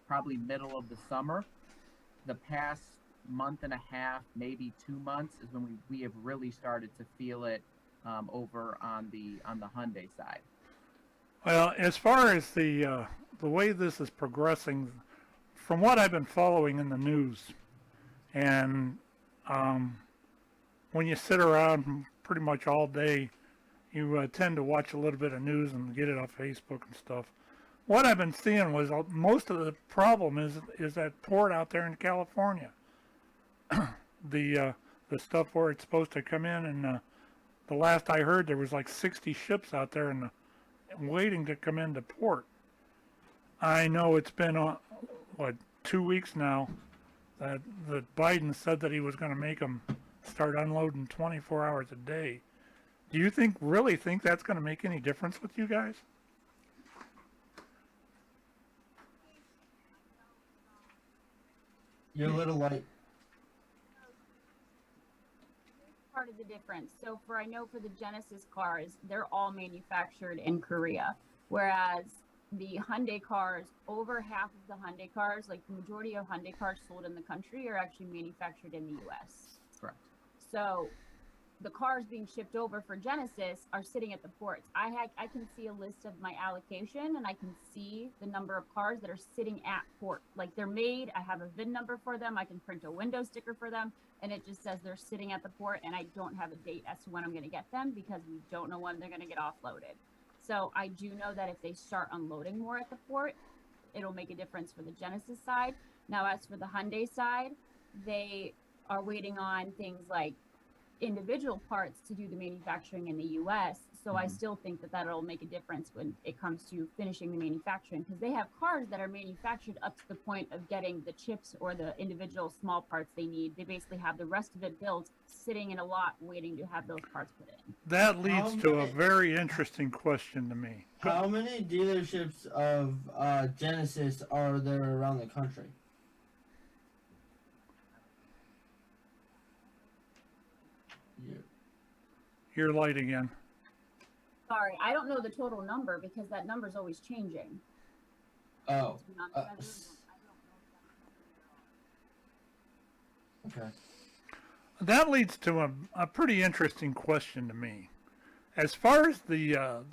probably middle of the summer. The past month and a half, maybe 2 months, is when we have really started to feel it over on the Hyundai side. Well, as far as the way this is progressing, from what I've been following in the news, and when you sit around pretty much all day, you tend to watch a little bit of news and get it off Facebook and stuff. What I've been seeing was most of the problem is that port out there in California. The stuff where it's supposed to come in, and the last I heard, there was like 60 ships out there and waiting to come into port. I know it's been 2 weeks now that Biden said that he was going to make them start unloading 24 hours a day. Do you really think that's going to make any difference with you guys? You're a little light. Part of the difference. So I know for the Genesis cars, they're all manufactured in Korea, whereas the Hyundai cars, over half of the Hyundai cars, like the majority of Hyundai cars sold in the country, are actually manufactured in the U.S. Correct. So the cars being shipped over for Genesis are sitting at the ports. I can see a list of my allocation, and I can see the number of cars that are sitting at port. Like, they're made, I have a VIN number for them, I can print a window sticker for them, and it just says they're sitting at the port, and I don't have a date as to when I'm going to get them because we don't know when they're going to get offloaded. So I do know that if they start unloading more at the port, it'll make a difference for the Genesis side. Now, as for the Hyundai side, they are waiting on things like individual parts to do the manufacturing in the U.S. So I still think that that'll make a difference when it comes to finishing the manufacturing, because they have cars that are manufactured up to the point of getting the chips or the individual small parts they need. They basically have the rest of it built, sitting in a lot, waiting to have those parts put in. That leads to a very interesting question to me. How many dealerships of Genesis are there around the country? You're light again. Sorry, I don't know the total number because that number's always changing. Oh. Okay. That leads to a pretty interesting question to me. As far as the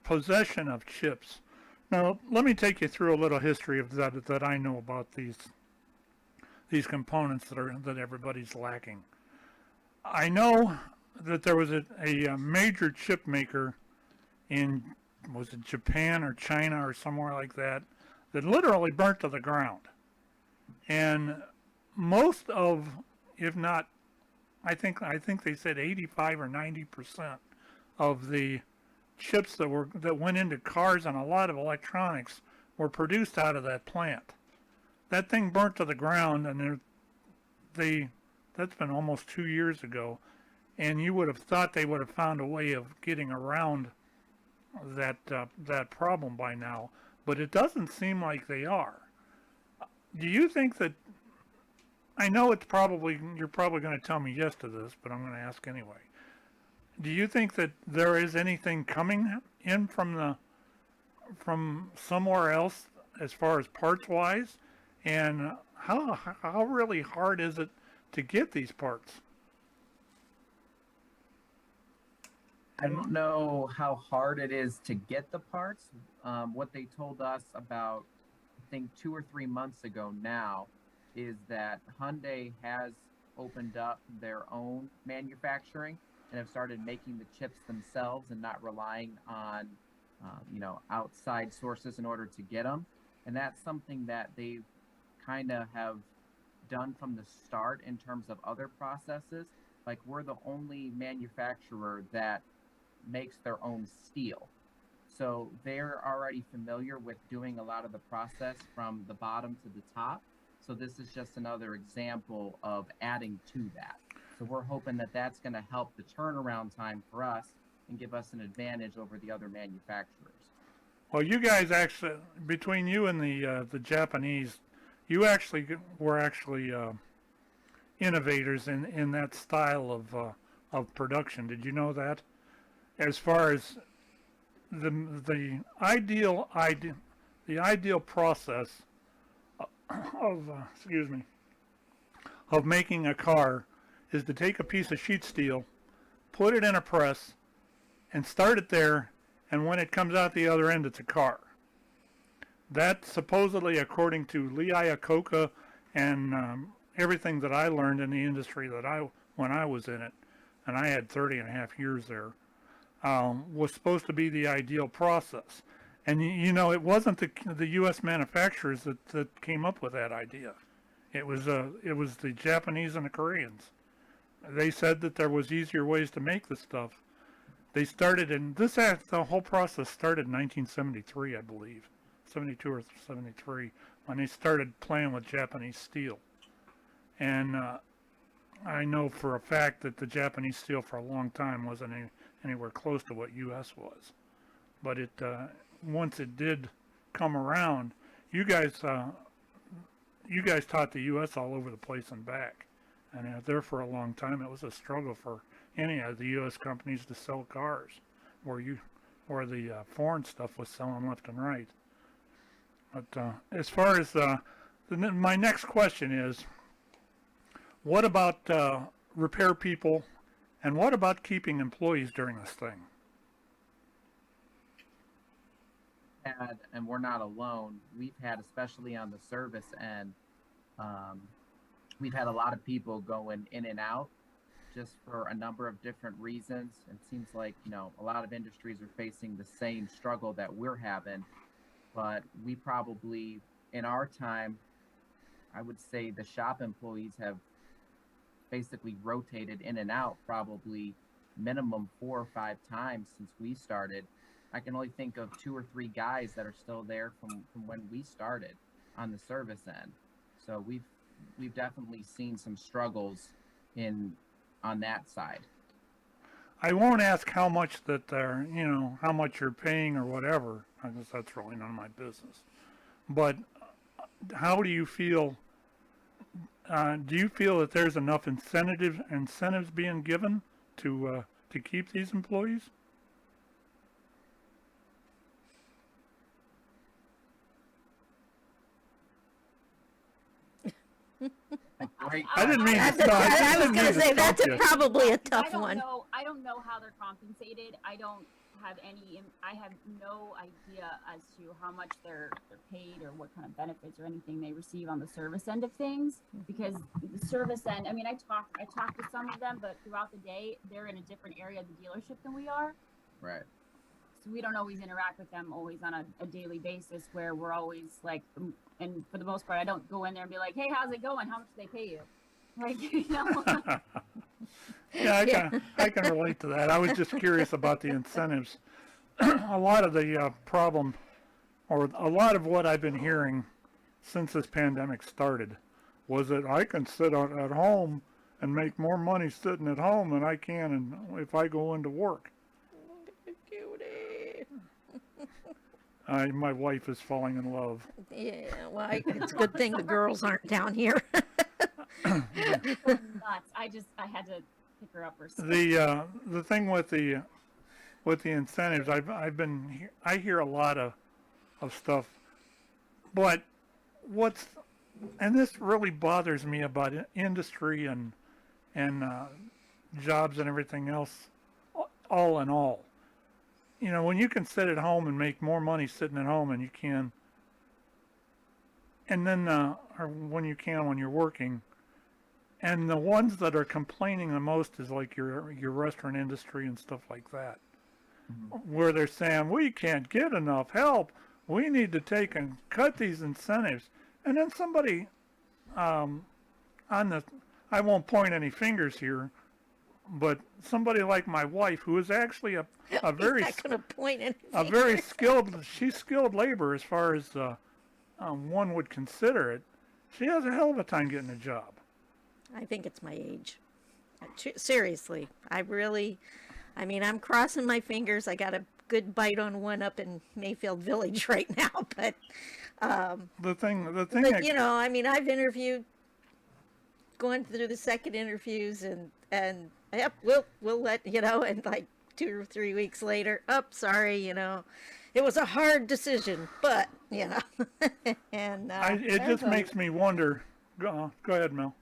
possession of chips, now let me take you through a little history of that I know about these components that everybody's lacking. I know that there was a major chip maker in, was it Japan or China or somewhere like that literally burnt to the ground. And most of, if not, I think they said 85 or 90% of the chips that went into cars and a lot of electronics were produced out of that plant. That thing burnt to the ground, and that's been almost 2 years ago. And you would have thought they would have found a way of getting around that problem by now, but it doesn't seem like they are. Do you think that? I know you're probably going to tell me yes to this, but I'm going to ask anyway. Do you think that there is anything coming in from somewhere else as far as parts wise, and how really hard is it to get these parts? I don't know how hard it is to get the parts. What they told us about, I think 2 or 3 months ago now, is that Hyundai has opened up their own manufacturing. and have started making the chips themselves and not relying on, outside sources in order to get them. And that's something that they kind of have done from the start in terms of other processes. Like, we're the only manufacturer that makes their own steel. So they're already familiar with doing a lot of the process from the bottom to the top. So this is just another example of adding to that. So we're hoping that that's going to help the turnaround time for us and give us an advantage over the other manufacturers. Well, you guys actually, between you and the Japanese, you actually were innovators in that style of production. Did you know that? As far as the ideal process of making a car is to take a piece of sheet steel, put it in a press, and start it there, and when it comes out the other end, it's a car. That supposedly, according to Lee Iacocca and everything that I learned in the industry when I was in it, and I had 30 and a half years there, was supposed to be the ideal process. And it wasn't the U.S. manufacturers that came up with that idea. It was the Japanese and the Koreans. They said that there was easier ways to make the stuff. They started the whole process started in 1973, I believe, 72 or 73, when they started playing with Japanese steel. And I know for a fact that the Japanese steel for a long time wasn't anywhere close to what U.S. was. But once it did come around, you guys taught the U.S. all over the place and back. And there for a long time, it was a struggle for any of the U.S. companies to sell cars, where the foreign stuff was selling left and right. But as far as my next question is, what about repair people, and what about keeping employees during this thing? And we're not alone. We've had, especially on the service end, we've had a lot of people going in and out just for a number of different reasons. It seems like, a lot of industries are facing the same struggle that we're having, but we probably, in our time, I would say the shop employees have basically rotated in and out probably minimum 4 or 5 times since we started. I can only think of 2 or 3 guys that are still there from when we started on the service end. So we've definitely seen some struggles on that side. I won't ask how much that they're, how much you're paying or whatever. I guess that's really none of my business. But how do you feel? Do you feel that there's enough incentives being given to keep these employees? I didn't mean to. I was going to say that's probably a tough one. I don't know how they're compensated. I have no idea as to how much they're paid or what kind of benefits or anything they receive on the service end of things. Because the service end, I talked to some of them, but throughout the day they're in a different area of the dealership than we are. Right. So we don't always interact with them always on a daily basis, where we're always like, and for the most part, I don't go in there and be like, hey, how's it going? How much do they pay you? Like, Yeah, I can relate to that. I was just curious about the incentives. A lot of the problem, or a lot of what I've been hearing since this pandemic started, was that I can sit at home and make more money sitting at home than I can if I go into work. My wife is falling in love. Yeah, well, it's a good thing the girls aren't down here. Nuts. I had to pick her up or something. The thing with the incentives, I hear a lot of stuff, but and this really bothers me about industry and jobs and everything else, all in all. When you can sit at home and make more money sitting at home and you can, and then or when you're working, And the ones that are complaining the most is like your restaurant industry and stuff like that, where they're saying we can't get enough help. We need to take and cut these incentives. And then somebody on the, I won't point any fingers here, but somebody like my wife, who is actually a very He's not going to point any a very fingers. she's skilled labor as far as one would consider it. She has a hell of a time getting a job. I think it's my age. Seriously, I'm crossing my fingers. I got a good bite on one up in Mayfield Village right now, but the thing. But I've interviewed, going through the second interviews, and yep, we'll let and like 2 or 3 weeks later, sorry, it was a hard decision, but and it just makes me wonder. Go ahead, Mel.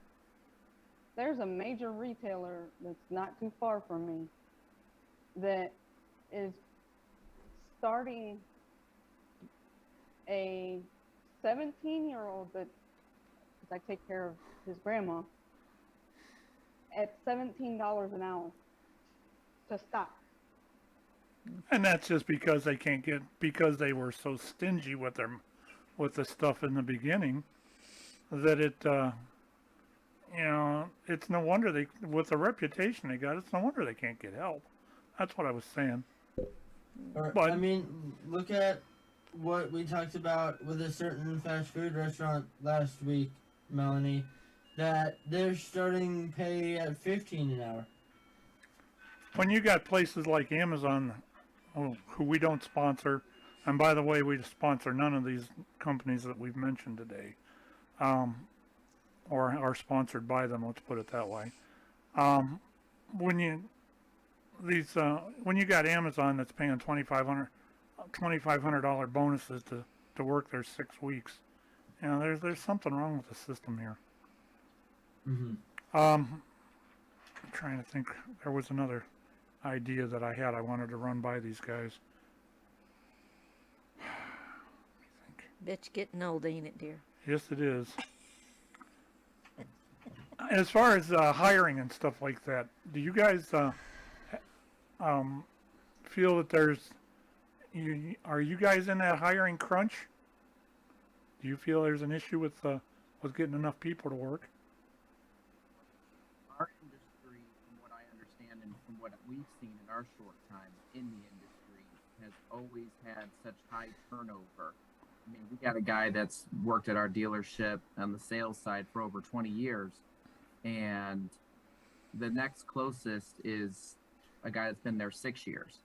There's a major retailer that's not too far from me that is starting a 17-year-old that I take care of his grandma at $17 an hour to stop. And that's just because they can't get, because they were so stingy with the stuff in the beginning, that it's no wonder with the reputation they got, it's no wonder they can't get help. That's what I was saying. But I mean, look at what we talked about with a certain fast food restaurant last week, Melanie, that they're starting pay at $15 an hour. When you got places like Amazon, who we don't sponsor, and by the way, we sponsor none of these companies that we've mentioned today, or are sponsored by them, let's put it that way. When you got Amazon that's paying $2,500 bonuses to work their 6 weeks, there's something wrong with the system here. Mm-hmm. I'm trying to think. There was another idea that I had. I wanted to run by these guys. Bitch getting old, ain't it, dear? Yes, it is. As far as hiring and stuff like that, do you guys feel that are you guys in that hiring crunch? Do you feel there's an issue with getting enough people to work? Our industry, from what I understand and from what we've seen in our short time in the industry, has always had such high turnover. I mean, we got a guy that's worked at our dealership on the sales side for over 20 years, and the next closest is a guy that's been there 6 years.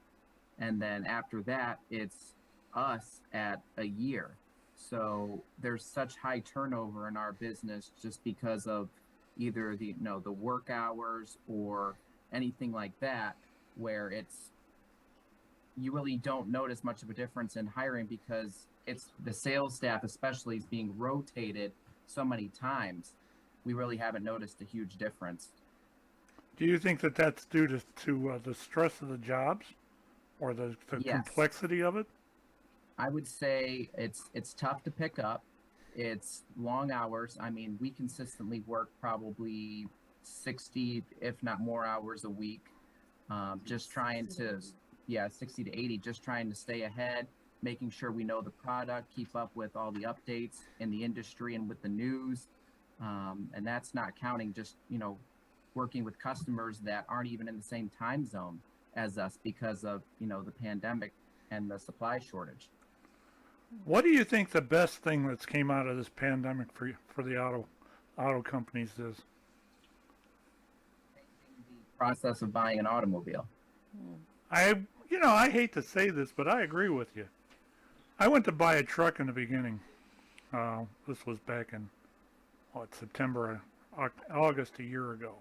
And then after that, it's us at a year. So there's such high turnover in our business just because of either the work hours or anything like that, where you really don't notice much of a difference in hiring because it's the sales staff especially is being rotated so many times. We really haven't noticed a huge difference. Do you think that that's due to the stress of the jobs or the Yes. complexity of it? I would say it's tough to pick up. It's long hours. I mean, we consistently work probably 60, if not more hours a week. Just trying to, 60 to 80, just trying to stay ahead, making sure we know the product, keep up with all the updates in the industry and with the news. And that's not counting just, working with customers that aren't even in the same time zone as us because of, the pandemic and the supply shortage. What do you think the best thing that's came out of this pandemic for the auto companies is? The process of buying an automobile. I hate to say this, but I agree with you. I went to buy a truck in the beginning. This was back in September, August a year ago.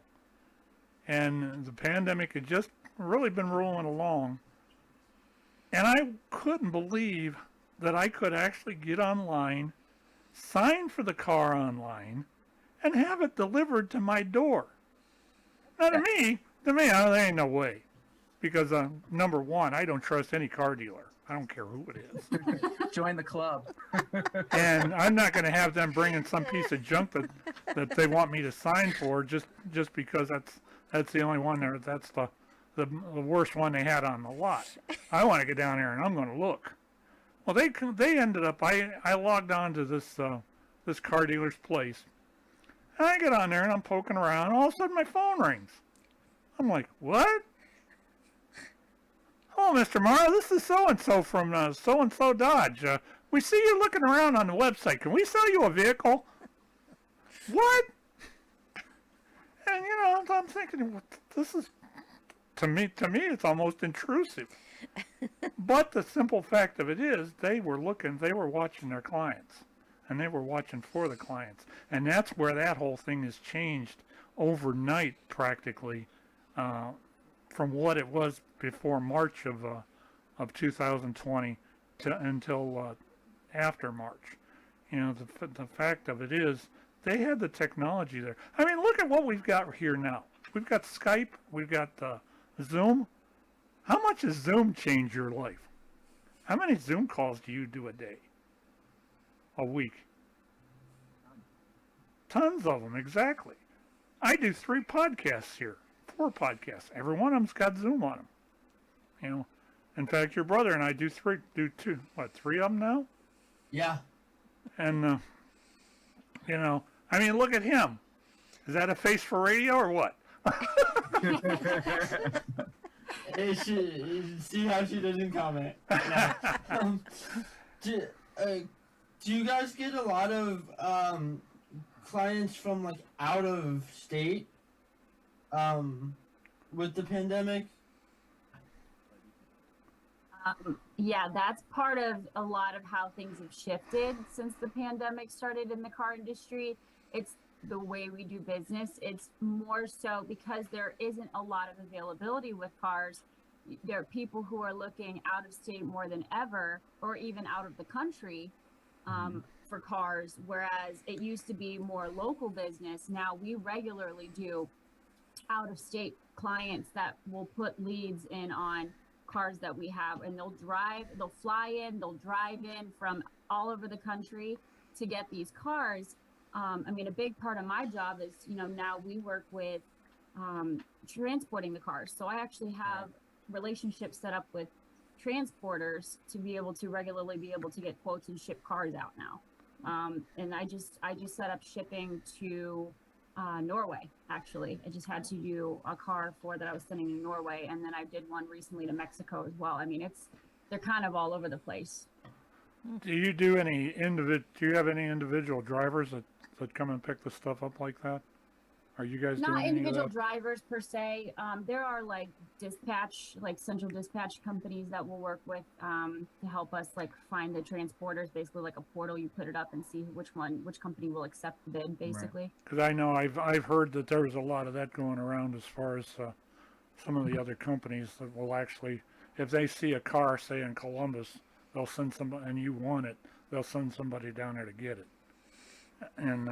And the pandemic had just really been rolling along. And I couldn't believe that I could actually get online, sign for the car online, and have it delivered to my door. Now to me, there ain't no way. Because number one, I don't trust any car dealer. I don't care who it is. Join the club. And I'm not going to have them bringing some piece of junk that they want me to sign for just because that's the only one there. That's the worst one they had on the lot. I want to get down there and I'm going to look. Well, they ended up. I logged on to this car dealer's place, and I get on there and I'm poking around. And all of a sudden, my phone rings. I'm like, what? Oh, Mr. Morrow, this is so-and-so from so-and-so Dodge. We see you looking around on the website. Can we sell you a vehicle? What? And, I'm thinking, this is, to me, it's almost intrusive. But the simple fact of it is, they were watching their clients. And they were watching for the clients. And that's where that whole thing has changed overnight, practically, from what it was before March of 2020 until after March. The fact of it is they had the technology there. I mean, look at what we've got here now. We've got Skype. We've got Zoom. How much has Zoom changed your life? How many Zoom calls do you do a day? A week? Tons of them, exactly. I do 3 podcasts here. 4 podcasts. Every one of them's got Zoom on them. In fact, your brother and I do 3 of them now? Yeah. And, I mean, look at him. Is that a face for radio or what? See how she doesn't comment. No. Do you guys get a lot of clients from out of state with the pandemic? Yeah, that's part of a lot of how things have shifted since the pandemic started in the car industry. It's the way we do business. It's more so because there isn't a lot of availability with cars. There are people who are looking out of state more than ever, or even out of the country for cars, whereas it used to be more local business. Now we regularly do out of state clients that will put leads in on cars that we have, and they'll fly in, they'll drive in from all over the country to get these cars. I mean, a big part of my job is, now we work with transporting the cars. So I actually have relationships set up with transporters to be able to regularly be able to get quotes and ship cars out now. And I just set up shipping to Norway, actually. I just had to do a car that I was sending to Norway, and then I did one recently to Mexico as well. I mean, they're kind of all over the place. Do you do you have any individual drivers that come and pick the stuff up like that? Are you guys doing Not any of individual that? drivers per se. There are central dispatch companies that will work with to help us find the transporters. Basically, like a portal, you put it up and see which company will accept the bid. Basically, because I know I've heard that there's a lot of that going around as far as some of the other companies that will actually, if they see a car, say in Columbus, they'll send somebody, and you want it, they'll send somebody down there to get it. And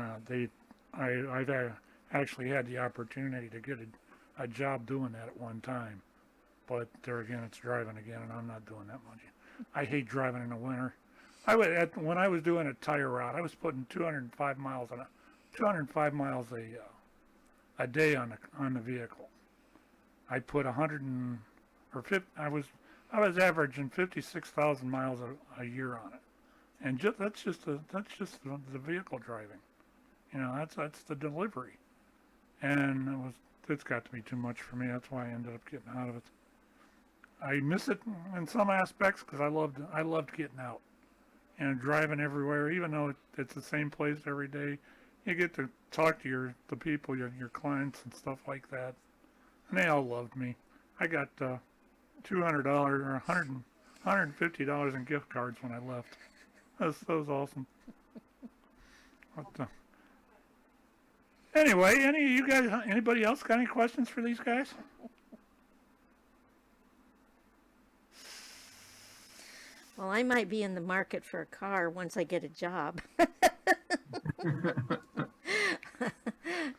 I've actually had the opportunity to get a job doing that at one time, but there again, it's driving again, and I'm not doing that much. I hate driving in the winter. When I was doing a tire route, I was putting 205 miles a day on the vehicle. I put I was averaging 56,000 miles a year on it, and that's just the vehicle driving. That's the delivery. And it's got to be too much for me. That's why I ended up getting out of it. I miss it in some aspects because I loved getting out and driving everywhere. Even though it's the same place every day, you get to talk to the people, your clients and stuff like that. And they all loved me. I got $200 or $150 in gift cards when I left. That was awesome. Anyway, anybody else got any questions for these guys? Well, I might be in the market for a car once I get a job.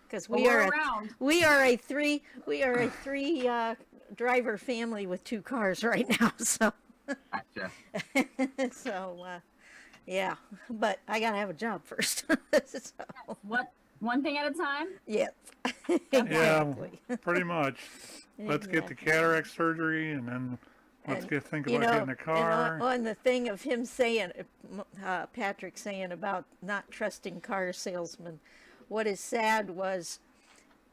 Because we are a three driver family with 2 cars right now. So, Gotcha. yeah, but I gotta have a job first. So. One thing at a time? Yes. Yeah, pretty much. Let's get the Exactly. cataract surgery, and then let's And, think you about know, getting a car. and on the thing of him saying, Patrick saying about not trusting car salesmen, what is sad was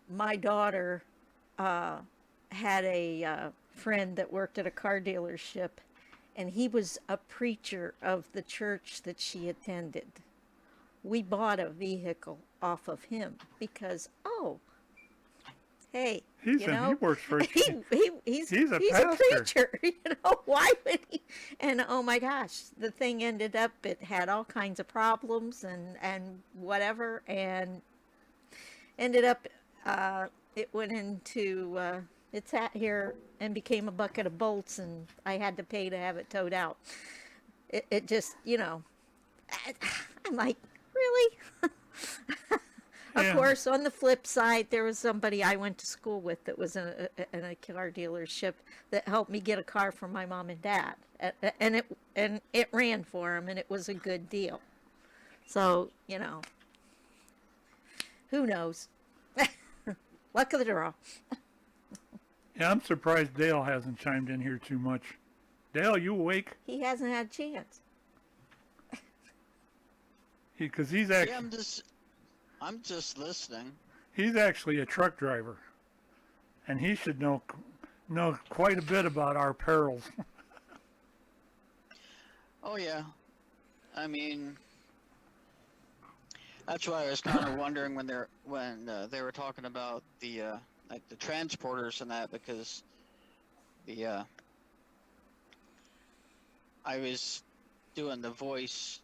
my daughter had a friend that worked at a car dealership, and he was a preacher of the church that she attended. We bought a vehicle off of him because, hey, He works for he's a a pastor. preacher. Why would he? And oh my gosh, the thing ended up, it had all kinds of problems and whatever, and ended up it went into it sat here and became a bucket of bolts, and I had to pay to have it towed out. It just, I'm like, really? Of course, on the flip side, there was somebody I went to school with that was in a car dealership that helped me get a car for my mom and dad, and it ran for him, and it was a good deal. So, who knows? Luck of the draw. Yeah, I'm surprised Dale hasn't chimed in here too much. Dale, you awake? He hasn't had a chance. Because he's actually I'm just listening. he's actually a truck driver, and he should know quite a bit about our perils. Oh yeah, I mean, that's why I was kind of wondering when they were talking about the like the transporters and that, because I was doing the voice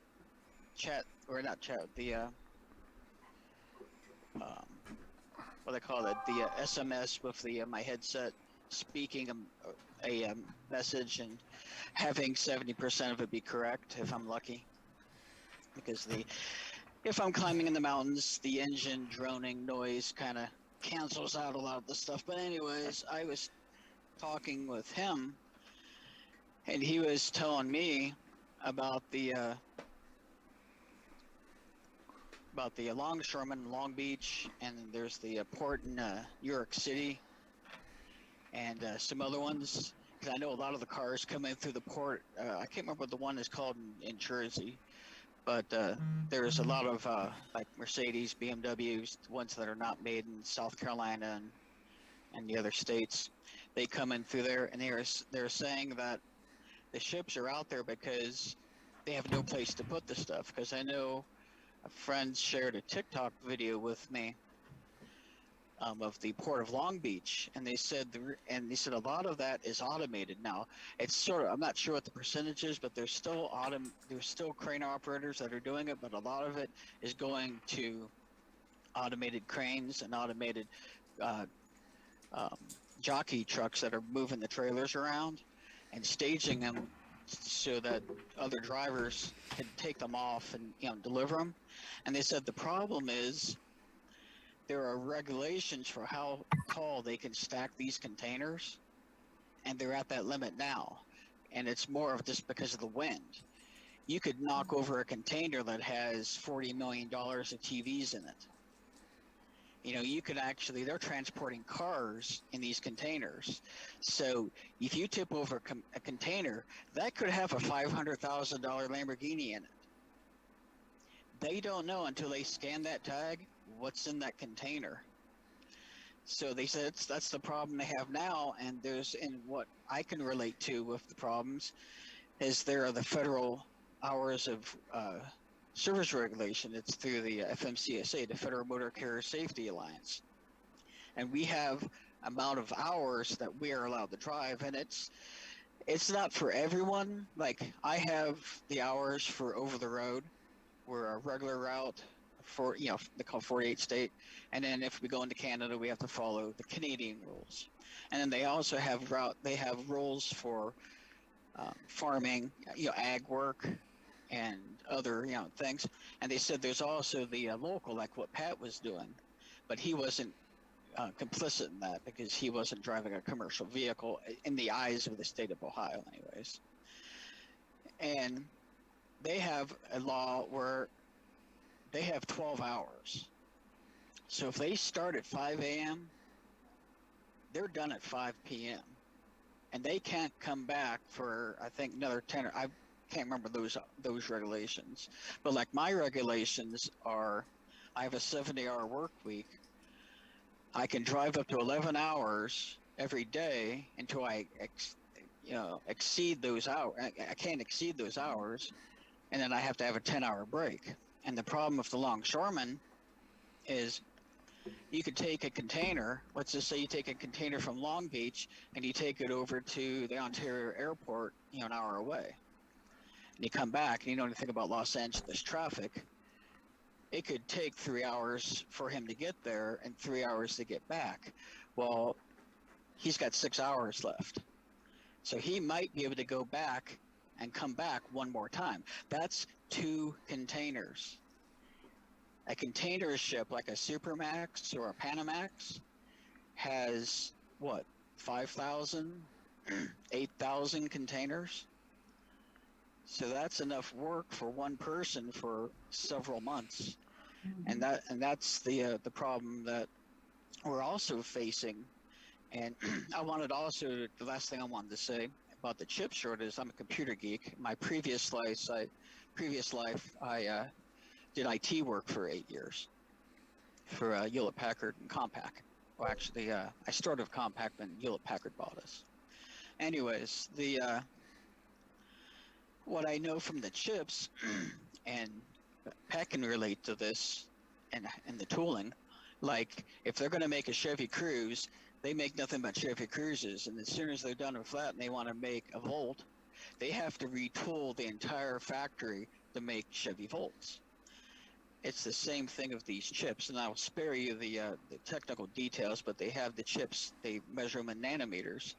chat, or not chat, what they call it, the SMS with my headset, speaking a message and having 70% of it be correct if I'm lucky, because if I'm climbing in the mountains, the engine droning noise kind of cancels out a lot of the stuff. But anyways, I was talking with him, and he was telling me about the longshoremen in Long Beach, and there's the port in New York City, and some other ones. Because I know a lot of the cars come in through the port. I can't remember what the one is called in Jersey, but there's a lot of like Mercedes, BMWs, ones that are not made in South Carolina and the other states. They come in through there, and they're saying that the ships are out there because they have no place to put the stuff. Because I know a friend shared a TikTok video with me of the port of Long Beach, and they said a lot of that is automated now. It's sort of, I'm not sure what the percentage is, but there's still crane operators that are doing it, but a lot of it is going to automated cranes and automated jockey trucks that are moving the trailers around and staging them so that other drivers can take them off and deliver them. And they said the problem is there are regulations for how tall they can stack these containers, and they're at that limit now. And it's more of just because of the wind. You could knock over a container that has $40 million of TVs in it. You could actually, they're transporting cars in these containers. So if you tip over a container, that could have a $500,000 Lamborghini in it. They don't know until they scan that tag what's in that container. So they said that's the problem they have now, and what I can relate to with the problems is there are the federal hours of service regulation. It's through the FMCSA, the Federal Motor Carrier Safety Alliance, and we have amount of hours that we are allowed to drive, and it's not for everyone. Like, I have the hours for over the road. We're a regular route for, they call 48 state. And then if we go into Canada, we have to follow the Canadian rules. And then they also have rules for farming, ag work and other, things. And they said there's also the local, like what Pat was doing, but he wasn't complicit in that because he wasn't driving a commercial vehicle in the eyes of the state of Ohio anyways. And they have a law where they have 12 hours So if they start at 5 a.m., they're done at 5 p.m. and they can't come back for, I think, another 10 or I can't remember those regulations. But like my regulations are, I have a 70-hour work week. I can drive up to 11 hours every day until I exceed those hours. I can't exceed those hours, and then I have to have a 10-hour break. And the problem with the longshoremen is you could take a container, let's just say you take a container from Long Beach and you take it over to the Ontario airport, an hour away. And you come back and you know anything about Los Angeles traffic. It could take 3 hours for him to get there and 3 hours to get back. Well, he's got 6 hours left. So he might be able to go back and come back one more time. That's 2 containers. A container ship like a Supermax or a Panamax has, 5,000, 8,000 containers? So that's enough work for one person for several months. And that's the problem that we're also facing. And I wanted also, the last thing I wanted to say about the chip shortage, I'm a computer geek. My previous life, I did IT work for 8 years for Hewlett-Packard and Compaq. Well, actually, I started with Compaq, then Hewlett-Packard bought us. Anyways, what I know from the chips, and Pat can relate to this, and the tooling, like if they're going to make a Chevy Cruze, they make nothing but Chevy Cruzes, and as soon as they're done with that and they want to make a Volt, they have to retool the entire factory to make Chevy Volts. It's the same thing with these chips, and I'll spare you the technical details, but they have the chips, they measure them in nanometers.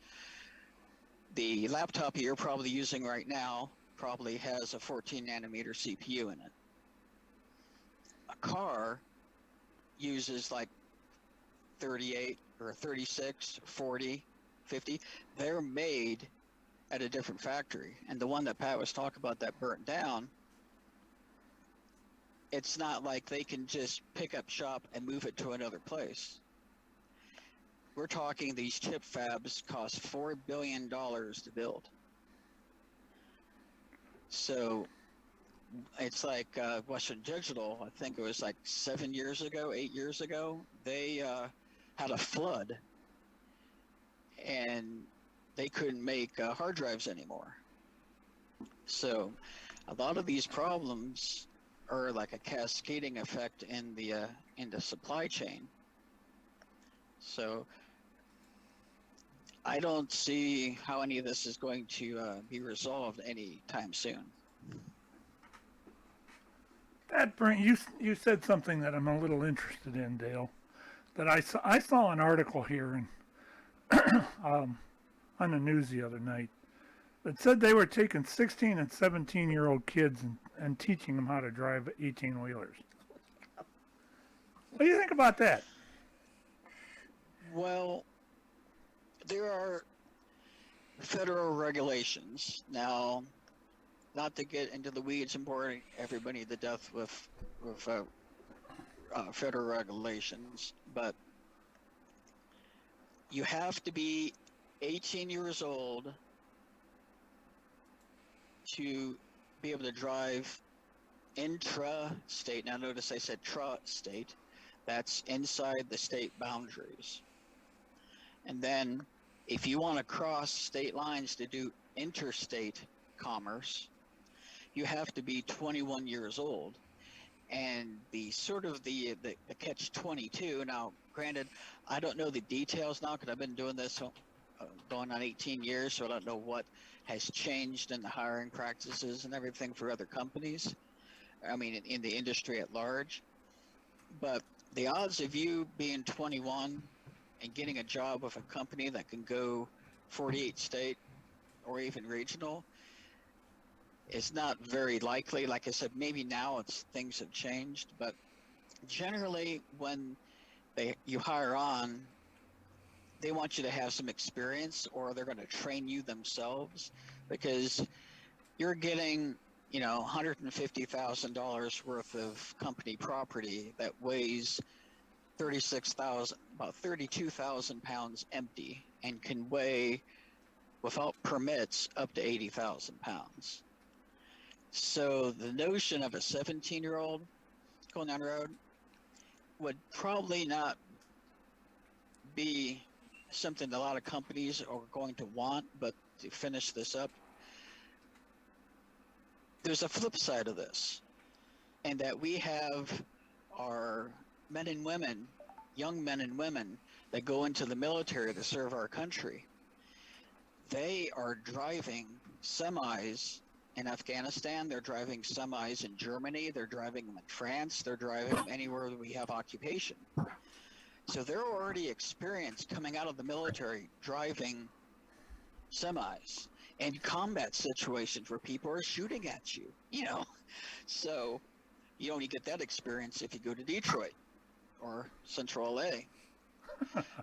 The laptop you're probably using right now probably has a 14 nanometer CPU in it. A car uses like 38 or 36, 40, 50. They're made at a different factory. And the one that Pat was talking about that burnt down, it's not like they can just pick up shop and move it to another place. We're talking these chip fabs cost $4 billion to build. So it's like Western Digital, I think it was like 8 years ago, they had a flood and they couldn't make hard drives anymore. So a lot of these problems are like a cascading effect in the supply chain. So I don't see how any of this is going to be resolved anytime soon. You said something that I'm a little interested in, Dale. That I saw an article here on the news the other night that said they were taking 16 and 17-year-old kids and teaching them how to drive 18-wheelers. What do you think about that? Well, there are federal regulations. Now, not to get into the weeds and boring everybody to death with federal regulations, but you have to be 18 years old to be able to drive intra-state. Now notice I said tra-state. That's inside the state boundaries. And then if you want to cross state lines to do interstate commerce, you have to be 21 years old. And the catch-22, now granted, I don't know the details now because I've been doing this going on 18 years, so I don't know what has changed in the hiring practices and everything for other companies. I mean, in the industry at large. But the odds of you being 21 and getting a job with a company that can go 48 state or even regional is not very likely. Like I said, maybe now things have changed, but generally when you hire on, they want you to have some experience or they're going to train you themselves, because you're getting, $150,000 worth of company property that weighs about 32,000 pounds empty, and can weigh, without permits, up to 80,000 pounds. So the notion of a 17-year-old going down the road would probably not be something that a lot of companies are going to want. But to finish this up, there's a flip side of this, and that we have our men and women, young men and women, that go into the military to serve our country. They are driving semis in Afghanistan, they're driving semis in Germany, they're driving them in France, they're driving them anywhere we have occupation. So they're already experienced coming out of the military driving semis in combat situations where people are shooting at you, you know. So you only get that experience if you go to Detroit or Central LA.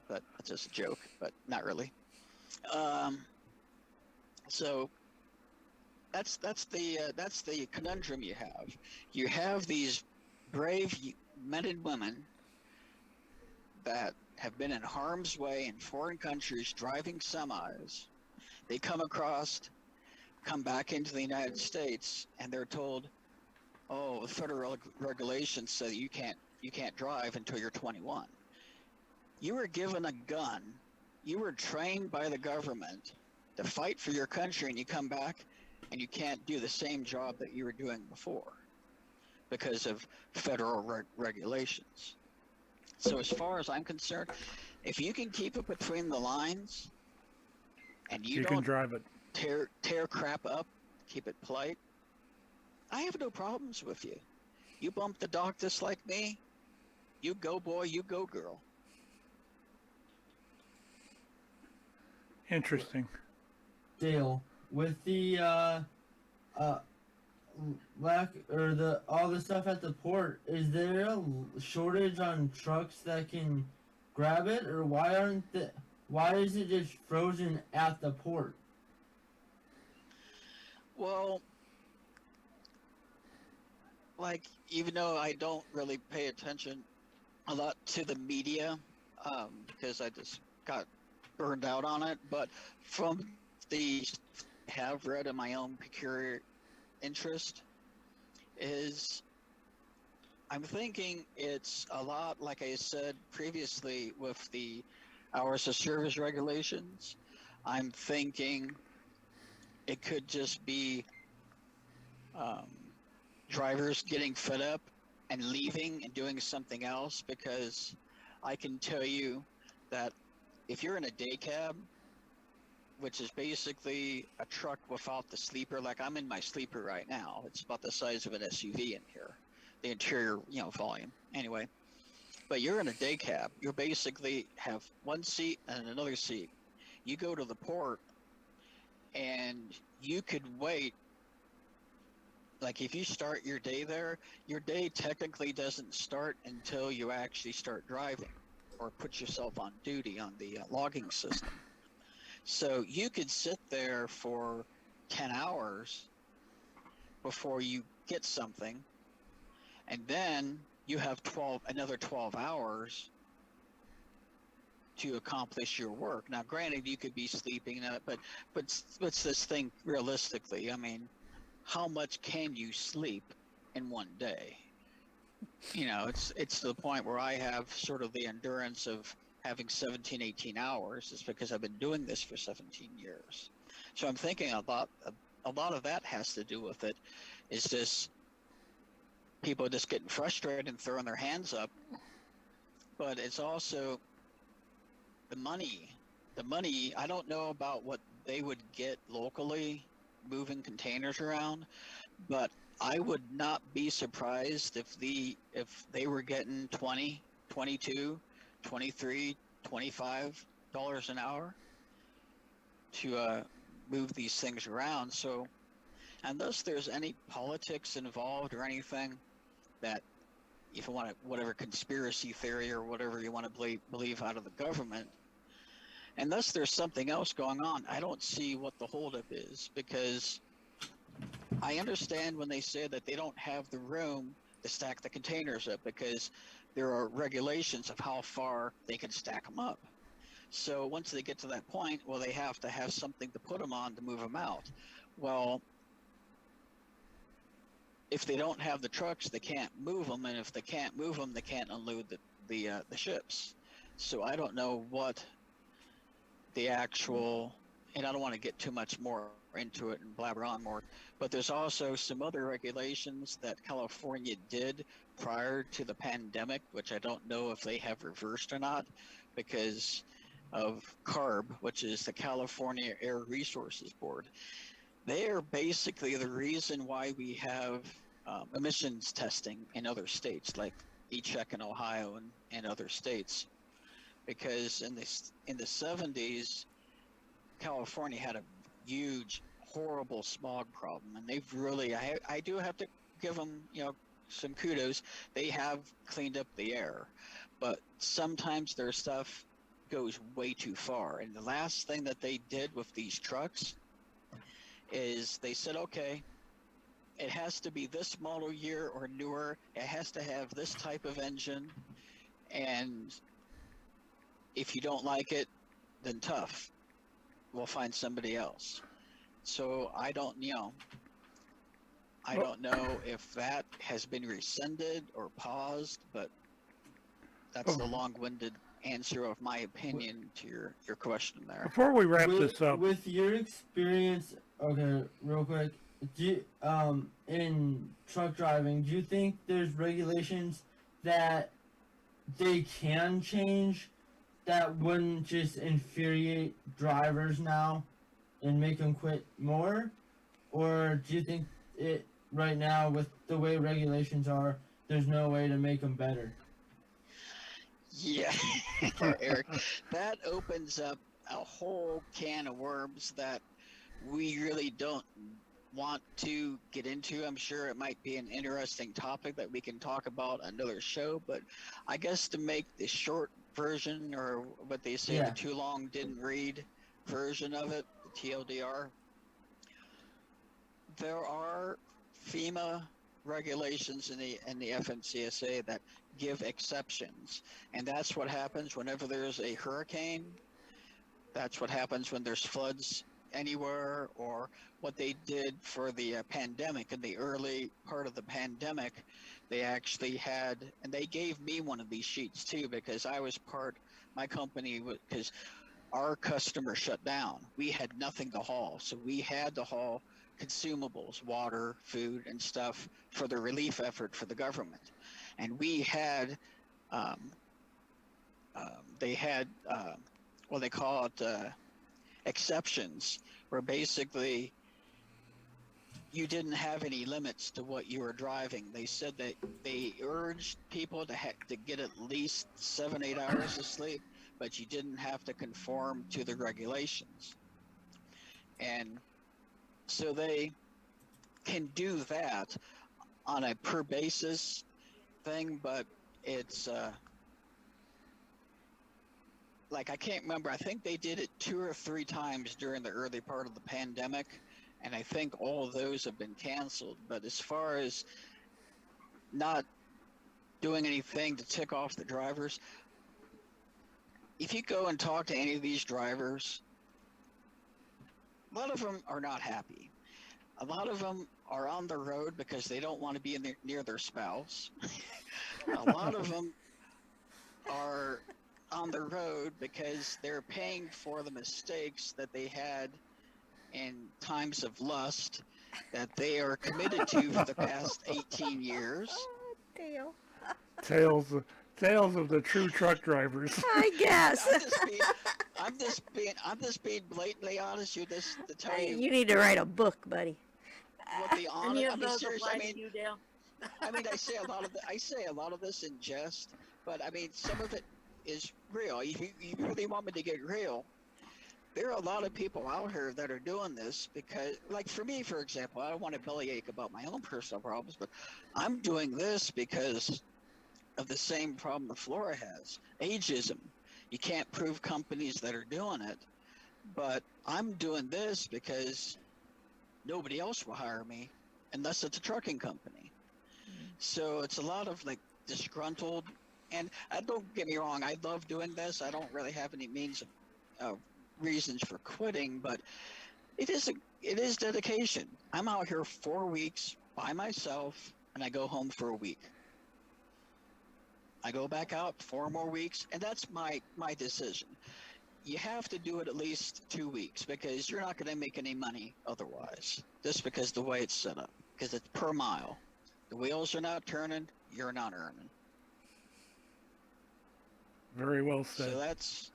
But that's just a joke, but not really. So that's the conundrum you have. You have these brave men and women that have been in harm's way in foreign countries driving semis. They come back into the United States, and they're told, oh, the federal regulations say you can't drive until you're 21. You were given a gun. You were trained by the government to fight for your country, and you come back and you can't do the same job that you were doing before because of federal regulations. So as far as I'm concerned, if you can keep it between the lines and you don't can drive it, tear crap up, keep it polite, I have no problems with you. You bump the dock just like me, you go boy, you go girl. Interesting. Dale, with the lack or all the stuff at the port, is there a shortage on trucks that can grab it, or why is it just frozen at the port? Well, like, even though I don't really pay attention a lot to the media, because I just got burned out on it, but from the have read in my own peculiar interest is I'm thinking it's a lot like I said previously with the hours of service regulations. I'm thinking it could just be drivers getting fed up and leaving and doing something else, because I can tell you that if you're in a day cab, which is basically a truck without the sleeper, like I'm in my sleeper right now, it's about the size of an SUV in here, the interior, volume. Anyway, but you're in a day cab. You basically have one seat and another seat. You go to the port and you could wait. Like if you start your day there, your day technically doesn't start until you actually start driving or put yourself on duty on the logging system. So you could sit there for 10 hours before you get something, and then you have another 12 hours to accomplish your work. Now, granted, you could be sleeping, but let's just think realistically. I mean, how much can you sleep in one day? It's to the point where I have sort of the endurance of having 17, 18 hours. Is because I've been doing this for 17 years. So I'm thinking a lot of that has to do with it. Is just people just getting frustrated and throwing their hands up. But it's also the money. The money, I don't know about what they would get locally moving containers around, but I would not be surprised if they were getting $20, $22, $23, $25 an hour to move these things around. So unless there's any politics involved or anything, that if you want to, whatever conspiracy theory or whatever you want to believe out of the government, unless there's something else going on, I don't see what the holdup is, because I understand when they say that they don't have the room to stack the containers up, because there are regulations of how far they can stack them up. So once they get to that point, well, they have to have something to put them on to move them out. Well, if they don't have the trucks, they can't move them, and if they can't move them, they can't unload the ships. So I don't know what the actual, and I don't want to get too much more into it and blabber on more, but there's also some other regulations that California did prior to the pandemic, which I don't know if they have reversed or not, because of CARB, which is the California Air Resources Board. They are basically the reason why we have emissions testing in other states, like E-Check in Ohio and other states, because in the 70s, California had a huge, horrible smog problem, and they've really, I do have to give them, some kudos. They have cleaned up the air, but sometimes their stuff goes way too far. And the last thing that they did with these trucks is they said, okay, it has to be this model year or newer. It has to have this type of engine, and if you don't like it, then tough. We'll find somebody else. So I don't know if that has been rescinded or paused, but that's the long-winded answer of my opinion to your question there. Before we wrap this up, with your experience, okay, real quick, do you, in truck driving, do you think there's regulations that they can change that wouldn't just infuriate drivers now and make them quit more? Or do you think it right now, with the way regulations are, there's no way to make them better? Yeah, Eric, that opens up a whole can of worms that we really don't want to get into. I'm sure it might be an interesting topic that we can talk about another show, but I guess to make the short version, or what they say, the too long didn't read version of it, the TLDR, there are FEMA regulations in the FMCSA that give exceptions, and that's what happens whenever there's a hurricane. That's what happens when there's floods anywhere, or what they did for the pandemic. In the early part of the pandemic, they actually had, and they gave me one of these sheets too, because I was my company, because our customer shut down. We had nothing to haul, so we had to haul consumables, water, food, and stuff for the relief effort for the government. And we had, they had, what they call it, exceptions, where basically you didn't have any limits to what you were driving. They said that they urged people to get at least 7-8 hours of sleep, but you didn't have to conform to the regulations. And so they can do that on a per basis thing, but it's like, I can't remember. I think they did it 2 or 3 times during the early part of the pandemic, and I think all of those have been canceled. But as far as not doing anything to tick off the drivers, if you go and talk to any of these drivers, a lot of them are not happy. A lot of them are on the road because they don't want to be near their spouse. A lot of them are on the road because they're paying for the mistakes that they had in times of lust that they are committed to for the past 18 years. Tales of the true truck drivers. I guess. I'm just being blatantly honest with this to tell you. You need to write a book, buddy. What the honest, Any I of mean, those seriously, apply to you, Dale? I say a lot of this in jest, but I mean, some of it is real. If you really want me to get real, there are a lot of people out here that are doing this because, like for me, for example, I don't want to bellyache about my own personal problems, but I'm doing this because of the same problem that Flora has, ageism. You can't prove companies that are doing it, but I'm doing this because nobody else will hire me unless it's a trucking company. So it's a lot of like disgruntled And don't get me wrong, I love doing this. I don't really have any reasons for quitting, but it is dedication. I'm out here 4 weeks by myself, and I go home for a week. I go back out 4 more weeks, and that's my decision. You have to do it at least 2 weeks because you're not going to make any money otherwise, just because the way it's set up, because it's per mile. The wheels are not turning, you're not earning. Very well said. So that's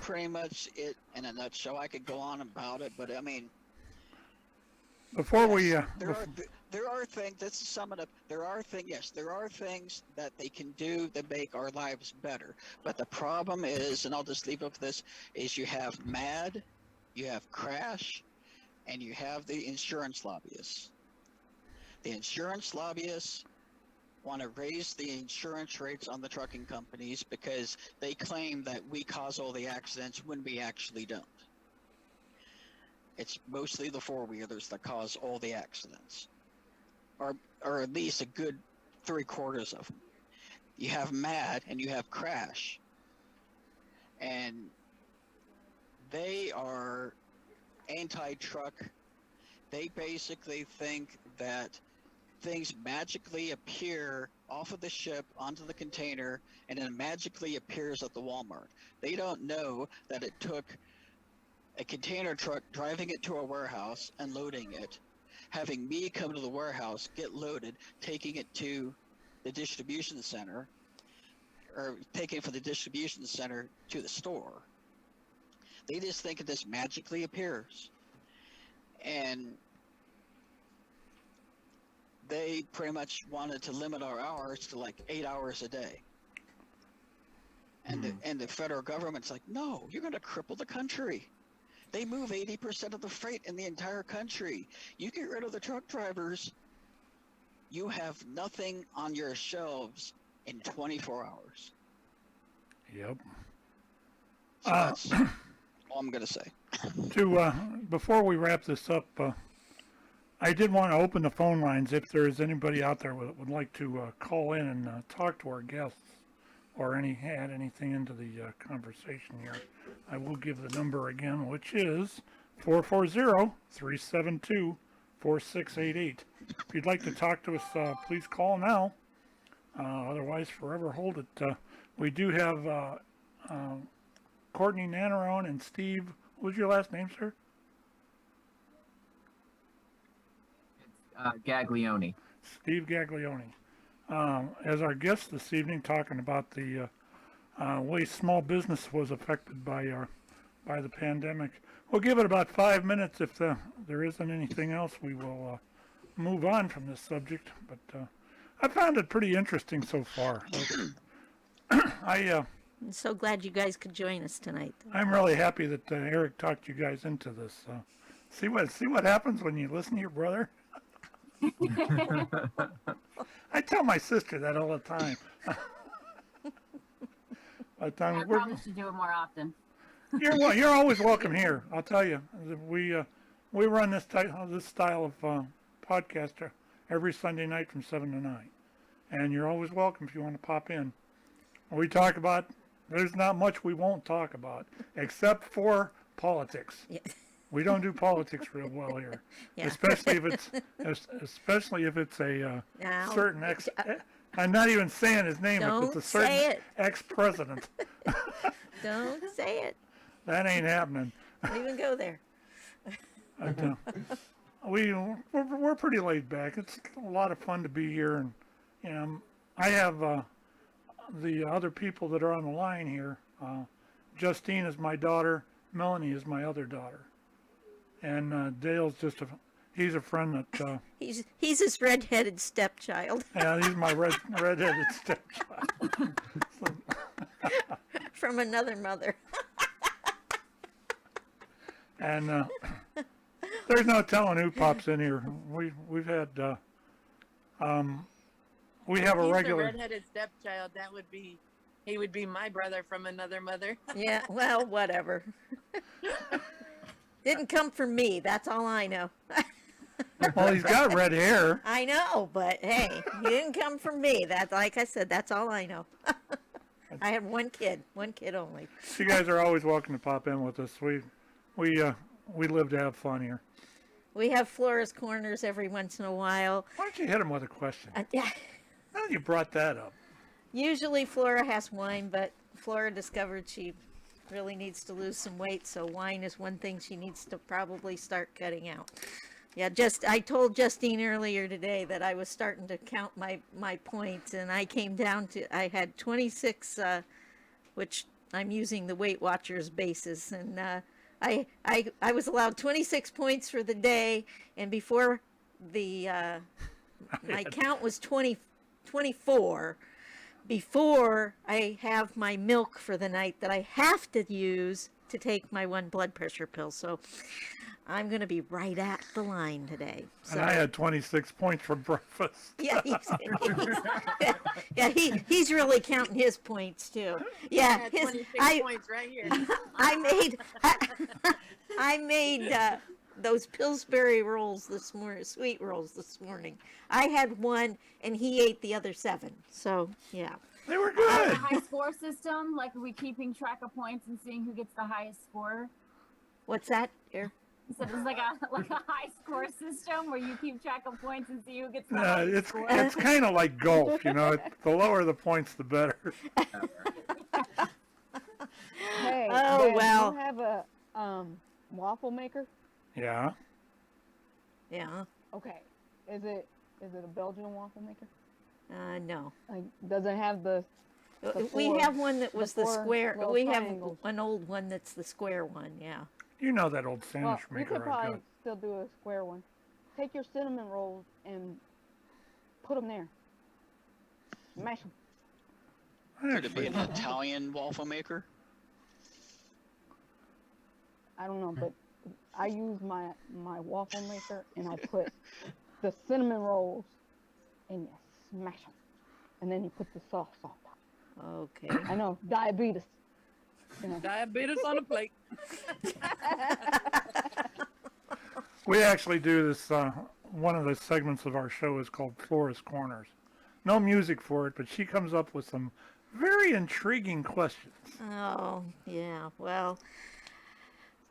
pretty much it in a nutshell. I could go on about it, but I mean, Before we, there are things. Let's sum it up. There are things that they can do that make our lives better. But the problem is, and I'll just leave it with this: is you have MAD, you have Crash, and you have the insurance lobbyists. The insurance lobbyists want to raise the insurance rates on the trucking companies because they claim that we cause all the accidents when we actually don't. It's mostly the four-wheelers that cause all the accidents, or at least a good 3/4 of them. You have MAD and you have Crash, and they are anti-truck. They basically think that things magically appear off of the ship onto the container and then magically appears at the Walmart. They don't know that it took a container truck driving it to a warehouse and loading it, having me come to the warehouse, get loaded, taking it to the distribution center, or taking it from the distribution center to the store. They just think that this magically appears. And they pretty much wanted to limit our hours to like 8 hours a day. And the federal government's like, no, you're going to cripple the country. They move 80% of the freight in the entire country. You get rid of the truck drivers, you have nothing on your shelves in 24 hours. Yep. So that's all I'm going to say. Before we wrap this up, I did want to open the phone lines if there is anybody out there that would like to call in and talk to our guests or add anything into the conversation here. I will give the number again, which is 440-372-4688. If you'd like to talk to us, please call now. Otherwise, forever hold it. We do have Kourtney Nannarone and Steve. What was your last name, sir? Gaglione. Steve Gaglione. As our guest this evening, talking about the way small business was affected by the pandemic. We'll give it about 5 minutes. If there isn't anything else, we will move on from this subject. But I found it pretty interesting so far. I'm so glad you guys could join us tonight. I'm really happy that Erik talked you guys into this. See what happens when you listen to your brother. I tell my sister that all the time. I probably should do it more often. You're always welcome here. I'll tell you, we run this style of podcast every Sunday night from 7 to 9, and you're always welcome if you want to pop in. We talk about. There's not much we won't talk about except for politics. Yeah. We don't do politics real well here, yeah. especially if it's a certain ex. I'm not even saying his name. If it's a certain ex-president. Don't say it. That ain't happening. Don't even go there. We're pretty laid back. It's a lot of fun to be here, and I have the other people that are on the line here. Justine is my daughter. Melanie is my other daughter. And Dale's he's a friend that... He's his red-headed stepchild. Yeah, he's my red-headed stepchild. From another mother. And there's no telling who pops in here. We've had... we have a regular... He's the red-headed stepchild. He would be my brother from another mother. Yeah, well, whatever. Didn't come from me. That's all I know. Well, he's got red hair. I know, but hey, he didn't come from me. That's like I said, that's all I know. I have one kid only. You guys are always welcome to pop in with us. We live to have fun here. We have Flora's Corners every once in a while. Why don't you hit him with a question? Yeah. Now you brought that up. Usually Flora has wine, but Flora discovered she really needs to lose some weight, so wine is one thing she needs to probably start cutting out. Yeah, I told Justine earlier today that I was starting to count my points, and I came down to, I had 26, which I'm using the Weight Watchers basis, and I was allowed 26 points for the day, and before the my count was 24 before I have my milk for the night that I have to use to take my one blood pressure pill. So I'm going to be right at the line today. So, and I had 26 points for breakfast. Yeah, he's really counting his points too. Yeah, I got 26 points right here. I made those Pillsbury rolls this morning, sweet rolls this morning. I had one, and he ate the other 7. So yeah, they were A good. high score system, like are we keeping track of points and seeing who gets the highest score? What's that? Here. So it's like a high score system where you keep track of points and see who gets the No, highest score. it's kind of like golf, you know. The lower the points, the better. Hey, Oh, Ben, well. you have a waffle maker? Yeah. Yeah. Okay. Is it a Belgian waffle maker? No. Like, does it have the We four- have one that was the four square. little We have triangles? an old one that's the square one. Yeah. You know that old Well, sandwich you maker could I've probably got. still do a square one. Take your cinnamon rolls and put them there. Smash them. Could it be an Italian waffle maker? I don't know, but I use my waffle maker and I put the cinnamon rolls and you smash them, and then you put the sauce on top. Okay. I know, diabetes. You know. Diabetes on a plate. We actually do this. One of the segments of our show is called Flora's Corners. No music for it, but she comes up with some very intriguing questions. Oh, yeah. Well,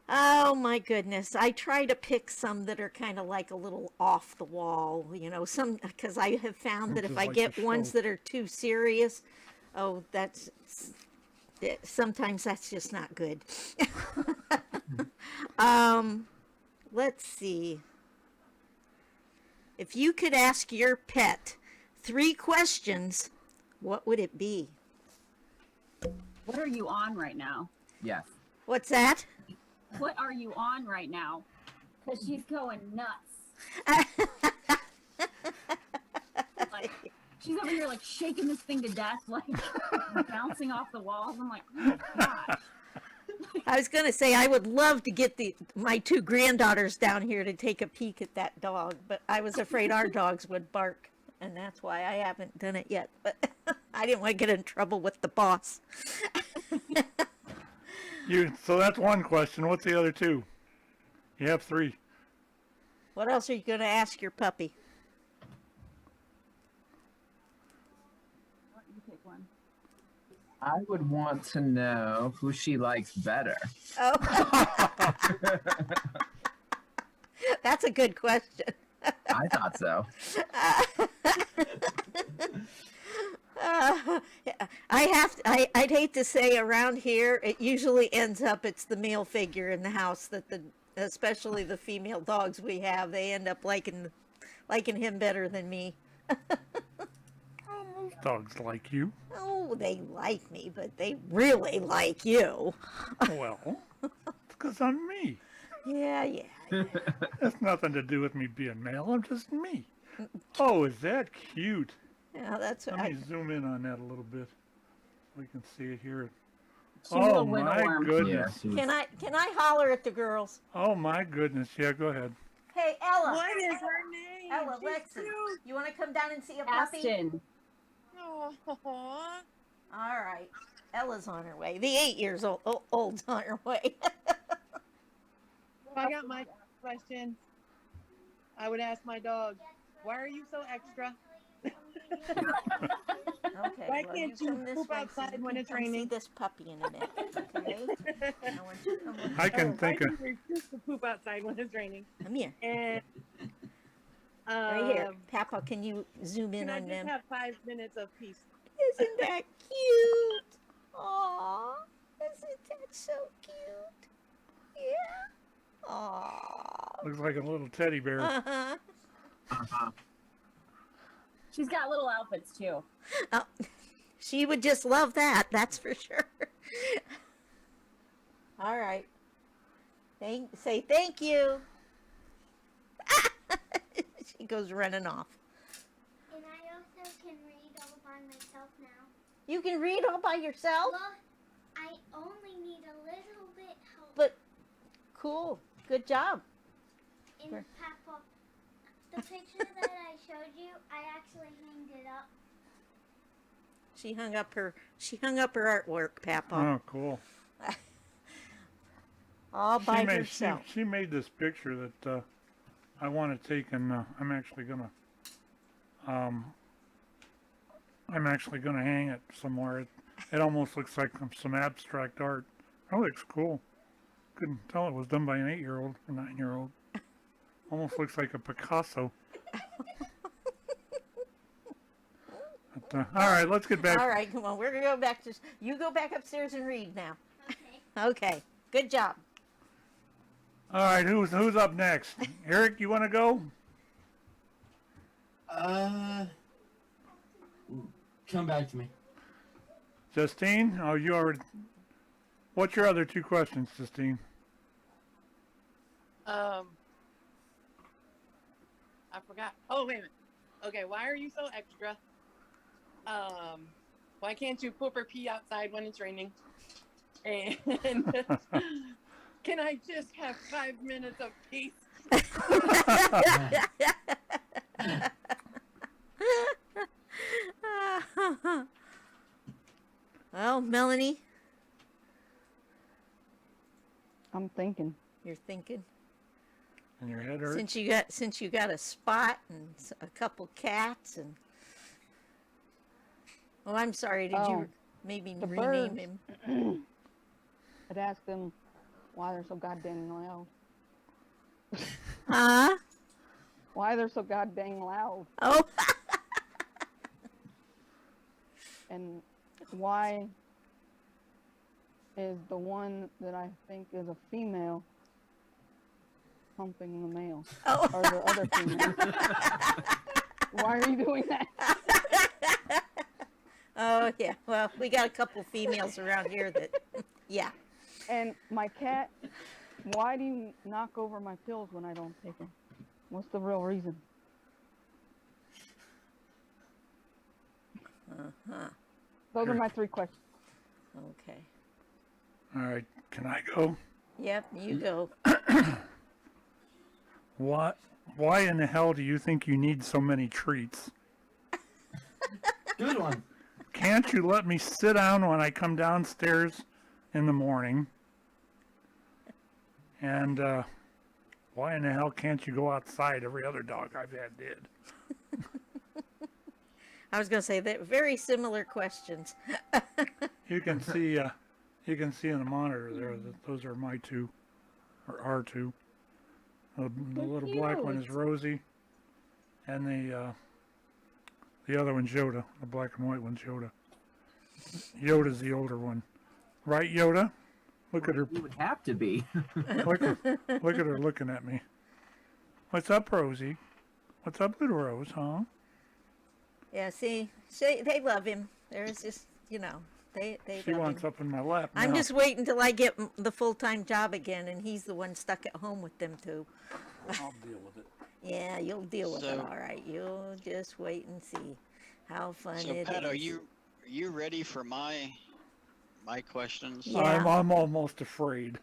oh my goodness. I try to pick some that are kind of like a little off the wall, you know, some, because I have found that if Just I like get the ones show. that are too serious, oh, sometimes that's just not good. Let's see. If you could ask your pet 3 questions, what would it be? What are you on right now? Yes. What's that? What are you on right now? Because she's going nuts. Like, she's over here like shaking this thing to death, like bouncing off the walls. I'm like, oh my gosh. I was going to say I would love to get my 2 granddaughters down here to take a peek at that dog, but I was afraid our dogs would bark, and that's why I haven't done it yet. But I didn't want to get in trouble with the boss. So that's one question. What's the other 2? You have 3. What else are you going to ask your puppy? You pick one. I would want to know who she likes better. Oh, that's a good question. I thought so. I'd hate to say around here, it usually ends up it's the male figure in the house that especially the female dogs we have, they end up liking him better than me. Those dogs like you. Oh, they like me, but they really like you. Well, it's because I'm me. Yeah. That's nothing to do with me being male. I'm just me. Oh, is that cute? Yeah, that's Let me zoom in on that a little bit so we can see it here. She's a Oh little my windworm. goodness. Can I holler at the girls? Oh my goodness. Yeah, go ahead. Hey, Ella. What is her name? Ella, She's Lexi, cute. you want to come down and see a puppy? Aston. Aw. All right. Ella's on her way. The 8 years old's on her way. I got my question. I would ask my dog, "Why are you so extra? Okay. Why well, can't you you come this poop way so outside you when can it's come see raining?" this puppy in a minute. Okay. I want you to come with I me. can Why think do of. you refuse to poop outside when it's raining? Come here. And Right here. Papa, can you zoom in can I on just them? have 5 minutes of peace? Isn't that cute? Aw, isn't that so cute? Yeah. Aw. Looks like a little teddy bear. Uh-huh. She's got little outfits too. Oh, she would just love that, that's for sure. All right. Say thank you. She goes running off. And I also can read all by myself now. You can read all by yourself? Well, I only need a little bit help. But cool. Good job. In Papa, the picture that I showed you, I actually hanged it up. She hung up her artwork, Papa. Oh, cool. All by herself. She made this picture that I want to take, and I'm actually gonna hang it somewhere. It almost looks like some abstract art. That looks cool. Couldn't tell it was done by an 8-year-old or 9-year-old. Almost looks like a Picasso. But, all right, let's get back. All right, come on. We're going to go back to... You go back upstairs and read now. Okay. Okay. Good job. All right, who's up next? Erik, you want to go? Come back to me. Justine? Oh, you already... What's your other 2 questions, Justine? I forgot. Oh, wait a minute. Okay, why are you so extra? Why can't you poop or pee outside when it's raining? And can I just have 5 minutes of peace? Well, Melanie? I'm thinking. You're thinking? And your head hurts? Since you got a spot and a couple cats and... Oh, I'm sorry. Did you maybe the rename birds. him? I'd ask them why they're so goddamn loud. Huh? Why they're so goddamn loud. Oh. And why is the one that I think is a female humping the male? Oh. Or the other female? Why are you doing that? Oh, yeah. Well, we got a couple females around here that, yeah. And my cat, why do you knock over my pills when I don't take them? What's the real reason? Uh-huh. Those are my 3 questions. Okay. All right, can I go? Yep, you go. Why in the hell do you think you need so many treats? Good one. Can't you let me sit down when I come downstairs in the morning? And why in the hell can't you go outside? Every other dog I've had did. I was going to say that very similar questions. You can see in the monitor there that those are my 2, or our 2. The little black one is Rosie, and the other one's Yoda. The black and white one's Yoda. Yoda's the older one, right, Yoda? Look at her. You would have to be. look at her looking at me. What's up, Rosie? What's up, little Rose? Huh? Yeah, see, they love him. There's just, they She love wants him. up in my lap now. I'm just waiting till I get the full-time job again, and he's the one stuck at home with them too. I'll deal with it. Yeah, you'll deal with it So- all right. You'll just wait and see how fun So it Pat, is. are you ready for my questions? Yeah. I'm almost afraid.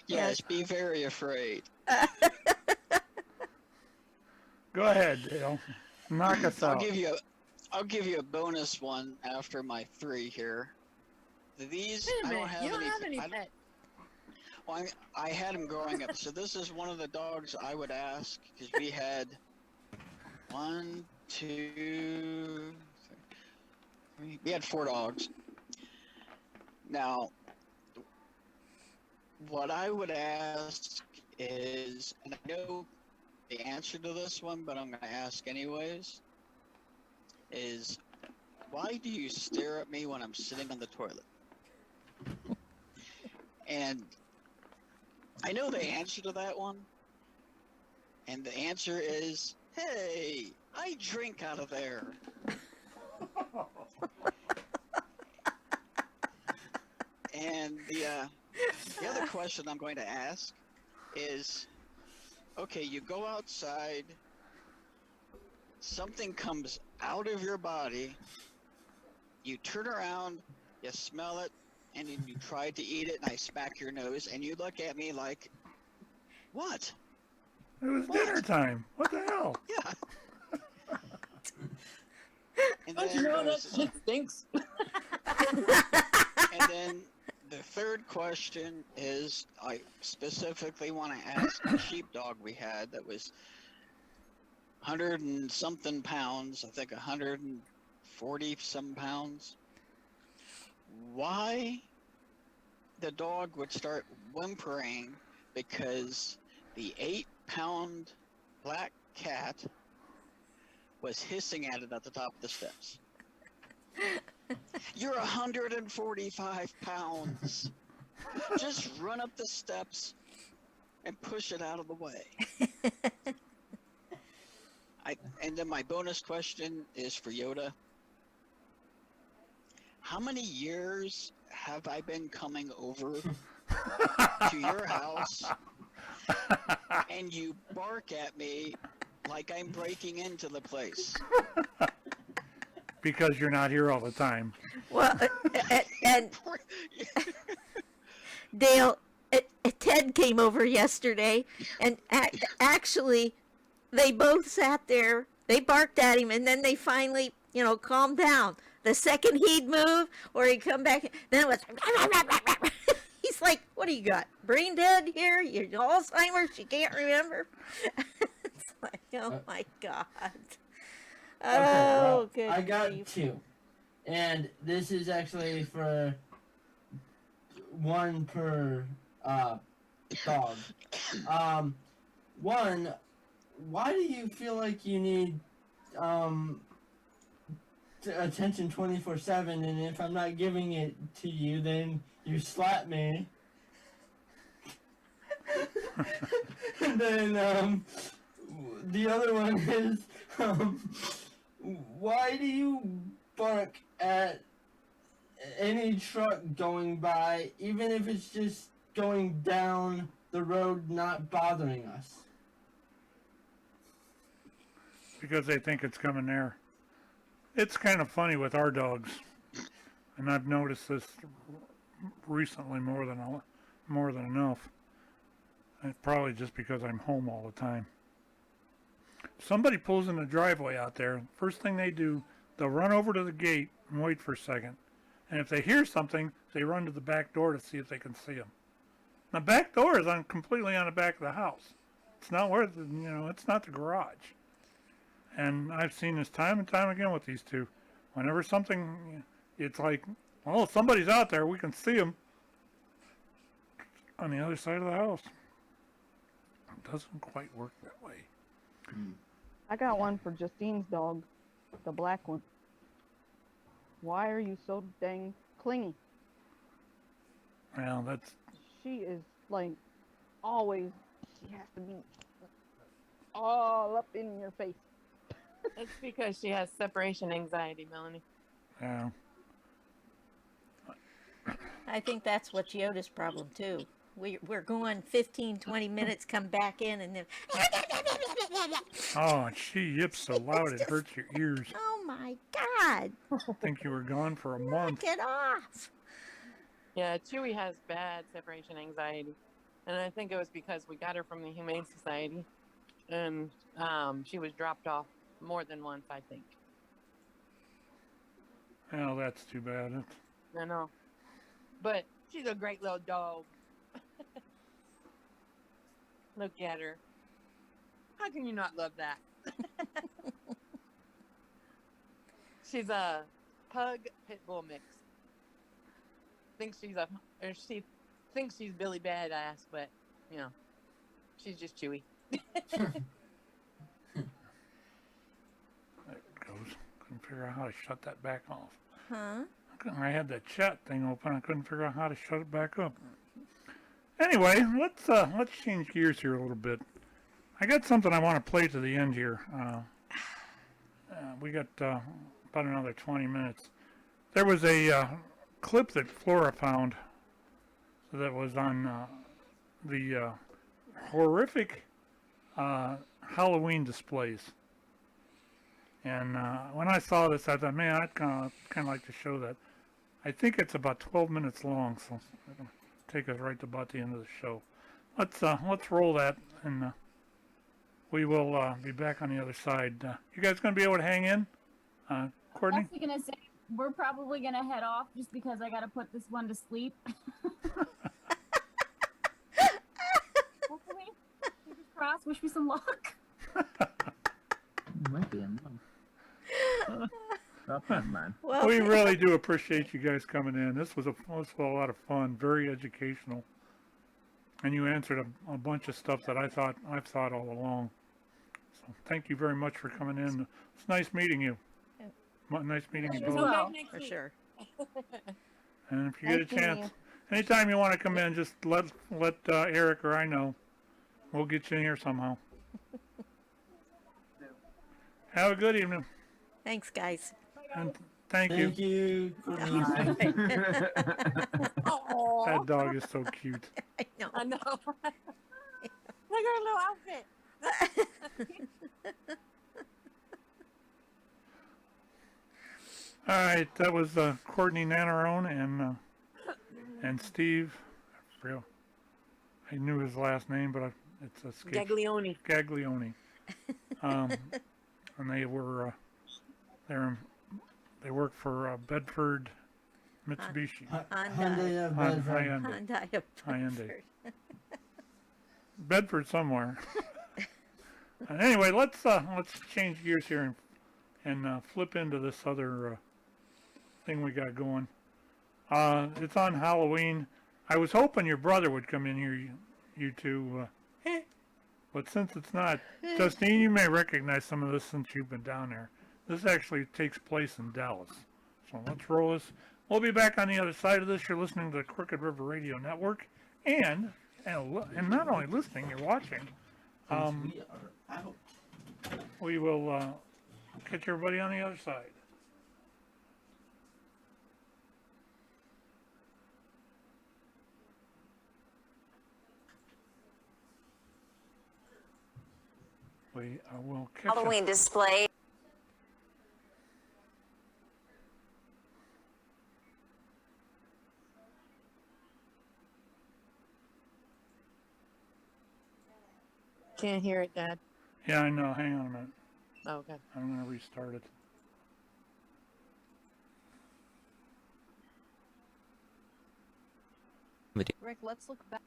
Yes, be very afraid. Go ahead, Dale. Knock us I'll out. give you a bonus one after my 3 here. These Wait a I minute, don't have you don't any. have any I- pets. Well, I had him growing up, so this is one of the dogs I would ask, because we had 1, 2, 3, we had 4 dogs. Now, what I would ask is, and I know the answer to this one, but I'm going to ask anyways, is why do you stare at me when I'm sitting on the toilet? And I know the answer to that one, and the answer is, hey, I drink out of there. And the other question I'm going to ask is, okay, you go outside, something comes out of your body, you turn around, you smell it, and then you try to eat it, and I smack your nose, and you look at me like, what? It was dinner time. What the hell? Yeah. And Don't you know that shit stinks? And then the third question is, I specifically want to ask the sheepdog we had that was 100 and something pounds, I think 140 some pounds. Why the dog would start whimpering because the 8-pound black cat was hissing at it at the top of the steps. You're 145 pounds. Just run up the steps and push it out of the way. And then my bonus question is for Yoda. How many years have I been coming over to your house and you bark at me like I'm breaking into the place? Because you're not here all the time. Well, and Dale, Ted came over yesterday, and actually, they both sat there. They barked at him, and then they finally, calmed down. The second he'd move or he'd come back, then it was. He's like, "What do you got? Brain dead here? You're Alzheimer's? You can't remember?" It's like, oh my God. Okay, well, good. I got 2. And this is actually for 1 per dog. 1, why do you feel like you need attention 24/7, and if I'm not giving it to you, then you slap me? And then the other one is why do you bark at any truck going by, even if it's just going down the road, not bothering us? Because they think it's coming there. It's kind of funny with our dogs, and I've noticed this recently more than enough. It's probably just because I'm home all the time. Somebody pulls in the driveway out there, first thing they do, they'll run over to the gate and wait for a second. And if they hear something, they run to the back door to see if they can see them. The back door is completely on the back of the house. It's not where it's not the garage. And I've seen this time and time again with these two. Whenever something, it's like, well, if somebody's out there, we can see them on the other side of the house. It doesn't quite work that way. I got one for Justine's dog, the black one. Why are you so dang clingy? Well, that's... She is like, always, she has to be all up in your face. It's because she has separation anxiety, Melanie. Yeah. I think that's what's Yoda's problem, too. We're going 15, 20 minutes, come back in, and then... Oh, and she yips so loud it hurts your ears. Oh, my God. I think you were gone for a month. Get off. Yeah, Chewy has bad separation anxiety. And I think it was because we got her from the Humane Society. And she was dropped off more than once, I think. Well, that's too bad. I know. But she's a great little dog. Look at her. How can you not love that? She's a pug pit bull mix. She thinks she's Billy Badass, but you know, she's just Chewy. There it goes. Couldn't figure out how to shut that back off. Huh? I had that chat thing open. I couldn't figure out how to shut it back up. Anyway, let's change gears here a little bit. I got something I want to play to the end here. We got about another 20 minutes. There was a clip that Flora found that was on the horrific Halloween displays. And when I saw this, I thought, man, I'd kind of like to show that. I think it's about 12 minutes long, so it'll take us right to about the end of the show. Let's roll that, and we will be back on the other side. You guys going to be able to hang in? Kourtney? I was actually going to say, we're probably going to head off just because I got to put this one to sleep. Hopefully. Fingers crossed. Wish me some luck. Might be a month. Man. Well, We really do appreciate you guys coming in. This was a lot of fun, very educational, and you answered a bunch of stuff that I've thought all along. So thank you very much for coming in. It's nice meeting you. Nice meeting you both. well, for sure. And if you get a chance, anytime you want to come in, just let Erik or I know. We'll get you in here somehow. Have a good evening. Thanks, guys. And thank you. Thank you. That dog is so cute. I know. I know. Look at her little outfit. All right, that was Kourtney Nannarone and Steve. I knew his last name, but it's a Gaglione. Gaglione. And they work for Bedford Mitsubishi. Hyundai of Bedford. Hyundai of Hyundai. Bedford somewhere. And anyway, let's change gears here and flip into this other thing we got going. It's on Halloween. I was hoping your brother would come in here, you two. But since it's not, Justine, you may recognize some of this since you've been down there. This actually takes place in Dallas. So let's roll this. We'll be back on the other side of this. You're listening to the Crooked River Radio Network. And not only listening, you're watching. We are out. We will catch everybody on the other side. We will catch Halloween display. Can't hear it, Dad. Yeah, I know. Hang on a minute. Oh, okay. I'm going to restart it. Rick, let's look back.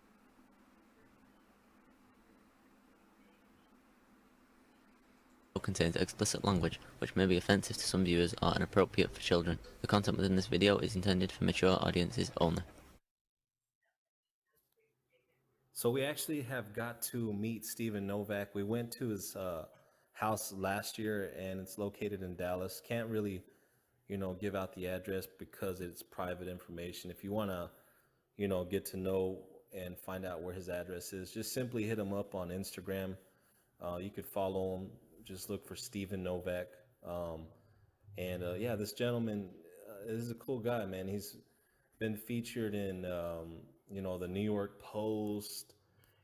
Contains explicit language, which may be offensive to some viewers or inappropriate for children. The content within this video is intended for mature audiences only. So we actually have got to meet Steven Novak. We went to his house last year, and it's located in Dallas. Can't really, give out the address because it's private information. If you want to, get to know and find out where his address is, just simply hit him up on Instagram. You could follow him. Just look for Steven Novak. Yeah, this gentleman is a cool guy, man. He's been featured in, the New York Post.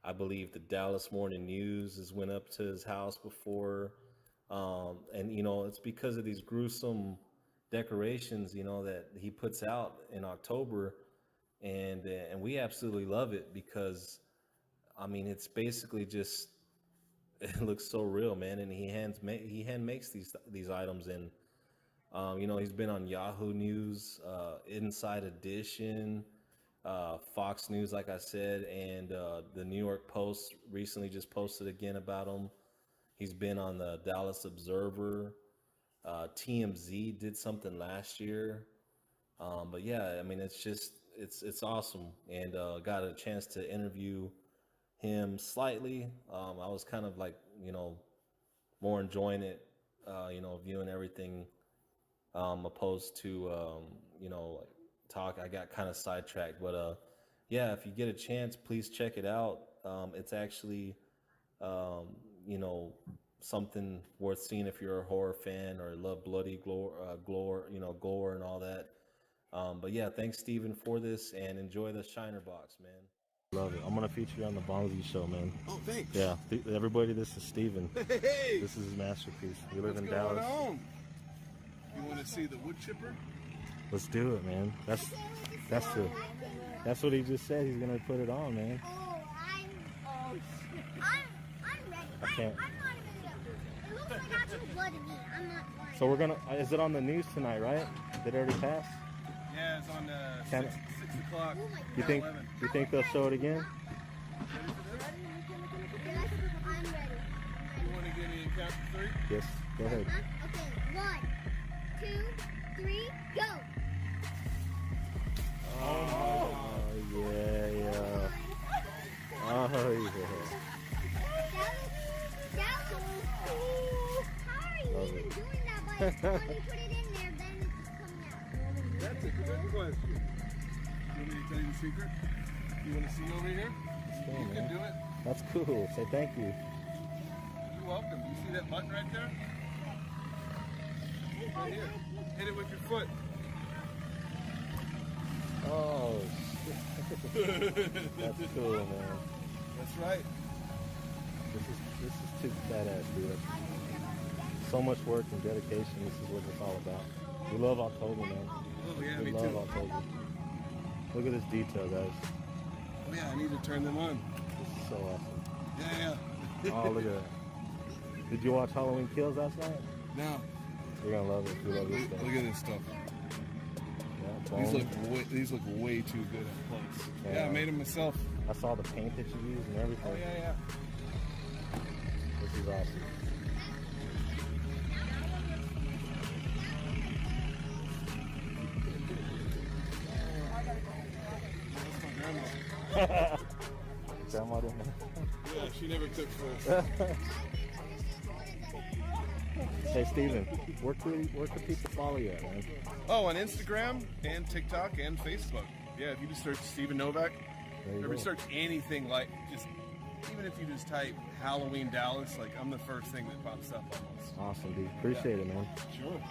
I believe the Dallas Morning News has went up to his house before. It's because of these gruesome decorations, that he puts out in October. And we absolutely love it because, it's basically just, it looks so real, man. And he hand makes these items, and he's been on Yahoo News, Inside Edition, Fox News, like I said, and the New York Post recently just posted again about him. He's been on the Dallas Observer. TMZ did something last year. But yeah, I mean, it's awesome. And got a chance to interview him slightly. I was kind of like, more enjoying it, viewing everything, opposed to, like talk. I got kind of sidetracked, but yeah, if you get a chance, please check it out. It's actually, something worth seeing if you're a horror fan or love bloody gore and all that. But yeah, thanks Steven for this, and enjoy the Shiner box, man. Love it. I'm gonna feature you on the Bonzi show, man. Oh, thanks. Yeah, everybody, this is Steven. Hey! This is his masterpiece. We live What's in going Dallas. on? You want to see the wood chipper? Let's do it, man. That's what he just said. He's gonna put it on, man. I'm ready. I can't. I'm not even. It looks like actual blood to me. I'm not lying. So we're gonna. Is it on the news tonight, right? Did it already pass? Yeah, it's on 6 o'clock. You think? 11. You think they'll show it again? I'm ready. You want to give me a count to 3? Yes. Go ahead. Okay, 1, 2, 3, go. Oh yeah. Oh yeah. How are you even doing that? But when you put it in there, then it's coming out. That's a good question. You want me to tell you the secret? You want to see over here? Cool, You can do it. That's cool. Say thank you. You're welcome. You see that button right there? Right here. Hit it with your foot. Oh, shit. That's cool, man. That's right. This is too badass, dude. So much work and dedication. This is what it's all about. We love Automotive, man. Oh yeah, we me love too. Automotive. Look at this detail, guys. Oh yeah, I need to turn them on. This is so awesome. Yeah. Oh, look at that. Did you watch Halloween Kills last night? No. You're gonna love it. We love this stuff. Look at this stuff. Yeah, These look way too good up close. Yeah, I made them myself. I saw the paint that you used and everything. Oh yeah. This is awesome. Grandma didn't know. Yeah, she never cooked for us. Hey Steven, where can people follow you at, man? Oh, on Instagram and TikTok and Facebook. Yeah, if you just search Steven Novak, or search anything like, even if you just type Halloween Dallas, like I'm the first thing that pops up almost. Awesome, dude. Appreciate it, man. Sure.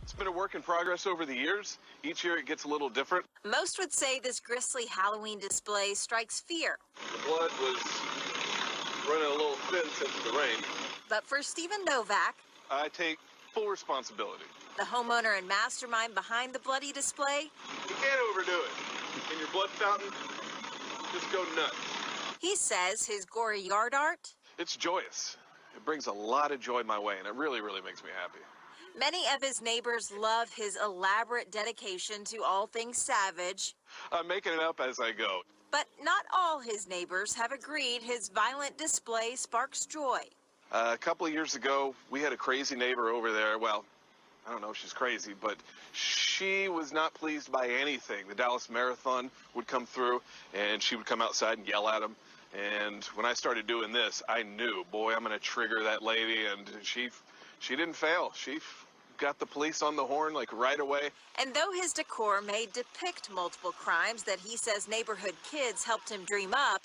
It's been a work in progress over the years. Each year it gets a little different. Most would say this grisly Halloween display strikes fear. The blood was running a little thin since the rain. But for Steven Novak, I take full responsibility. the homeowner and mastermind behind the bloody display, You can't overdo it. In your blood fountain, just go nuts. he says his gory yard art, It's joyous. It brings a lot of joy my way, and it really, really makes me happy. many of his neighbors love his elaborate dedication to all things savage. I'm making it up as I go. But not all his neighbors have agreed his violent display sparks joy. A couple of years ago, we had a crazy neighbor over there. Well, I don't know if she's crazy, but she was not pleased by anything. The Dallas Marathon would come through, and she would come outside and yell at him. And when I started doing this, I knew, boy, I'm going to trigger that lady. And she didn't fail. She got the police on the horn like right away. And though his decor may depict multiple crimes that he says neighborhood kids helped him dream up,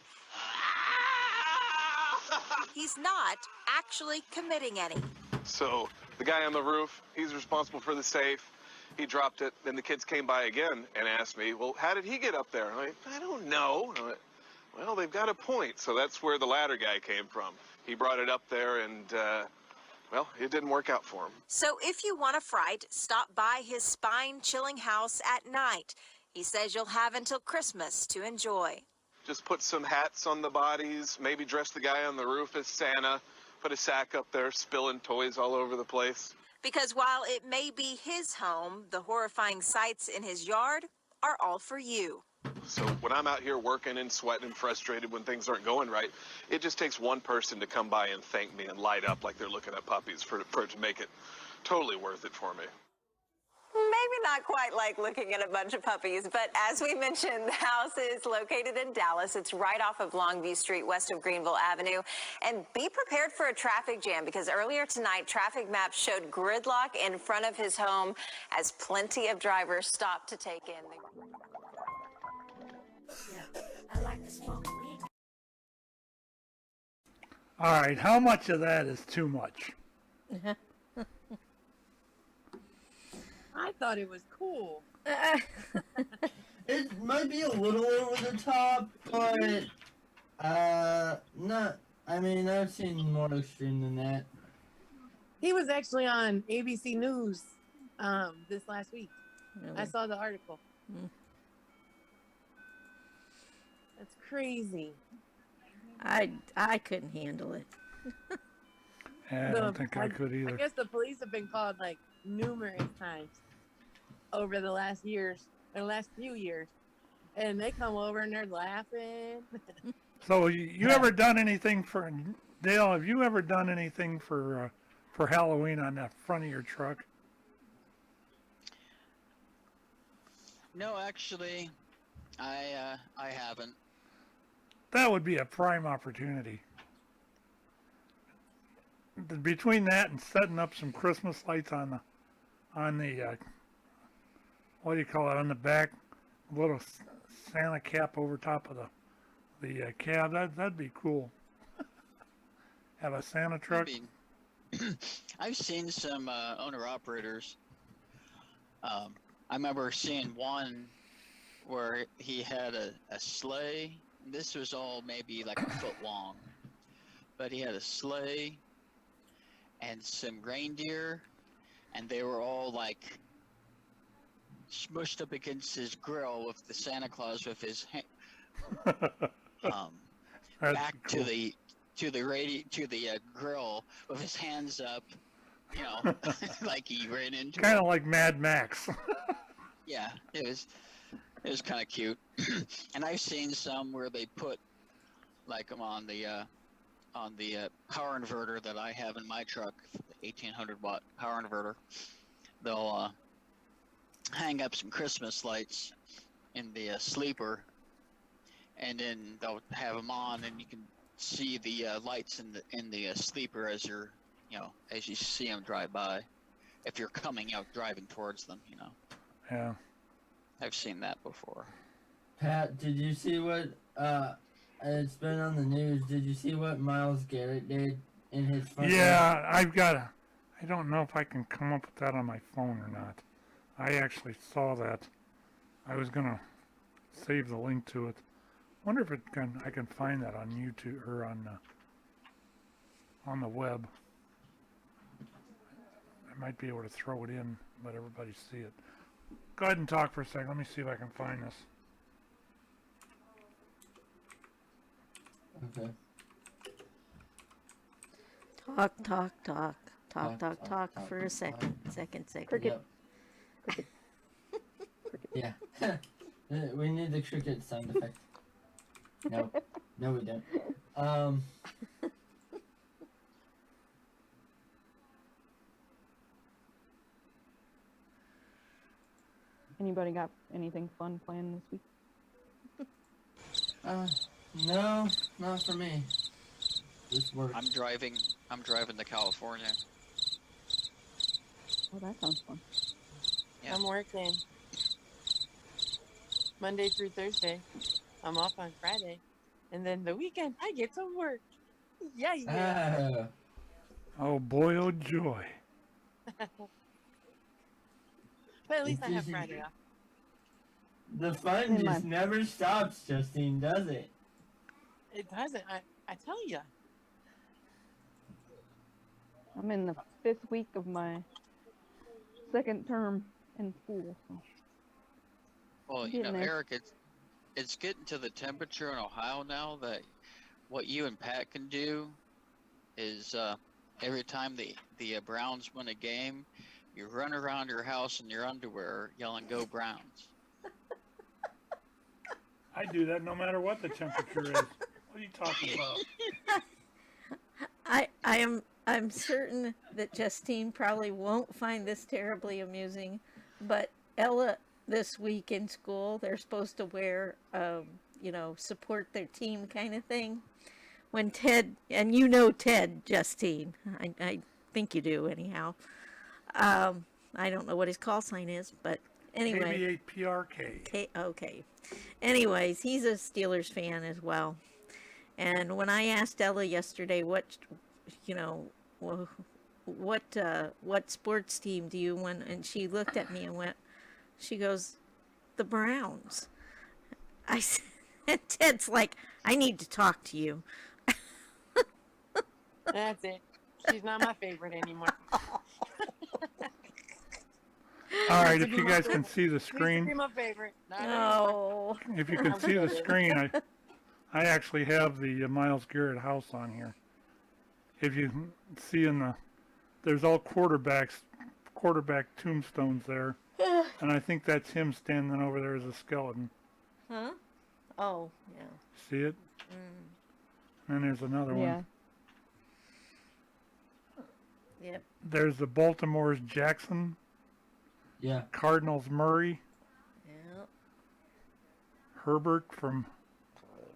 he's not actually committing any. So the guy on the roof, he's responsible for the safe. He dropped it. Then the kids came by again and asked me, well, how did he get up there? I'm like, I don't know. I'm like, well, they've got a point. So that's where the ladder guy came from. He brought it up there and, well, it didn't work out for him. So if you want a fright, stop by his spine-chilling house at night. He says you'll have until Christmas to enjoy. Just put some hats on the bodies, maybe dress the guy on the roof as Santa, put a sack up there, spilling toys all over the place. Because while it may be his home, the horrifying sights in his yard are all for you. So when I'm out here working and sweating and frustrated when things aren't going right, it just takes one person to come by and thank me and light up like they're looking at puppies for it to make it totally worth it for me. Maybe not quite like looking at a bunch of puppies, but as we mentioned, the house is located in Dallas. It's right off of Longview Street, west of Greenville Avenue. And be prepared for a traffic jam because earlier tonight, traffic maps showed gridlock in front of his home as plenty of drivers stopped to take in the... All right, how much of that is too much? I thought it was cool. It might be a little over the top, but not. I mean, I've seen more extreme than that. He was actually on ABC News this last week. Really? I saw the article. That's crazy. I couldn't handle it. Yeah, I don't think I could either. I guess the police have been called like numerous times over the last few years, and they come over and they're laughing. So you ever done anything for Dale? Have you ever done anything for Halloween on the front of your truck? No, actually, I haven't. That would be a prime opportunity. Between that and setting up some Christmas lights on the what do you call it, on the back, little Santa cap over top of the cab, that'd be cool. Have a Santa truck. I've seen some owner-operators. I remember seeing one where he had a sleigh. This was all maybe like a foot long, but he had a sleigh and some reindeer, and they were all like smushed up against his grill with the Santa Claus with his back cool. to the grill with his hands up, you know, like he ran into kind of like Mad Max. Yeah, it was kind of cute. And I've seen some where they put like them on the power inverter that I have in my truck, the 1800 watt power inverter. They'll hang up some Christmas lights in the sleeper, and then they'll have them on, and you can see the lights in the sleeper as you see them drive by, if you're coming out driving towards them, you know. Yeah. I've seen that before. Pat, did you see what it's been on the news? Did you see what Myles Garrett did in his front? Yeah, I don't know if I can come up with that on my phone or not. I actually saw that. I was gonna save the link to it. Wonder if I can find that on YouTube or on the web. I might be able to throw it in, let everybody see it. Go ahead and talk for a second. Let me see if I can find this. Okay. Talk for a second. Cricket. Yep. Yeah. We need the cricket sound effect. No, we don't. Anybody got anything fun planned this week? No, not for me. Just work. I'm driving to California. Oh, that sounds fun. Yeah. I'm working Monday through Thursday. I'm off on Friday. And then the weekend, I get to work. Yeah. Oh boy, oh joy. But at least I have It's Friday off. The fun just never stops, Justine, does it? It doesn't. I tell you. I'm in the 5th week of my 2nd term in school. So. Well, Getting there. Eric, it's getting to the temperature in Ohio now that what you and Pat can do is every time the Browns win a game, you run around your house in your underwear yelling "Go Browns." I do that no matter what the temperature is. What are you talking about? I'm certain that Justine probably won't find this terribly amusing, but Ella this week in school, they're supposed to wear, support their team kind of thing. When Ted, and you know Ted, Justine, I think you do anyhow. I don't know what his call sign is, but anyway. KBA-PRK. Okay. Anyways, he's a Steelers fan as well. And when I asked Ella yesterday what sports team do you want, and she looked at me and she goes, the Browns. I said, and Ted's like, I need to talk to you. That's it. She's not my favorite anymore. All right, if you guys can see the Used to be screen, my favorite. Not No. if you can see the screen, I actually have the Myles Garrett house on here. If you see there's all quarterback tombstones there, and I think that's him standing over there as a skeleton. Huh? Oh, yeah. See it? Mm. And then there's another Yeah. one. Yep. There's the Baltimore's Jackson. Yeah. Cardinals Murray. Yep. Herbert from.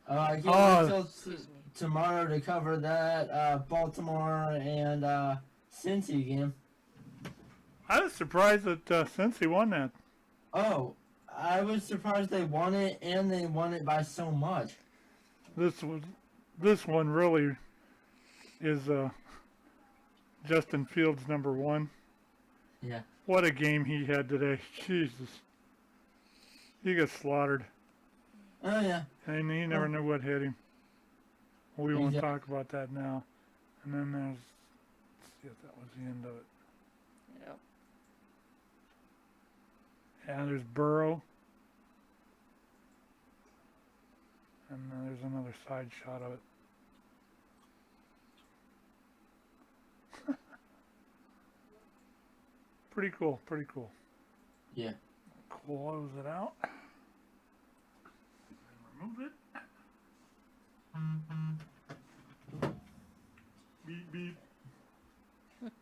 I can't wait till tomorrow to cover that Baltimore and Cincy game. I was surprised that Cincy won that. Oh, I was surprised they won it, and they won it by so much. This one really is Justin Fields #1. Yeah. What a game he had today. Jesus. He got slaughtered. Oh, yeah. And he never knew what hit him. We won't Exactly. talk about that now. And then let's see if that was the end of it. Yep. And there's Burrow. And then there's another side shot of it. Pretty cool, pretty cool. Yeah. Close it out. And remove it. Beep, beep. Move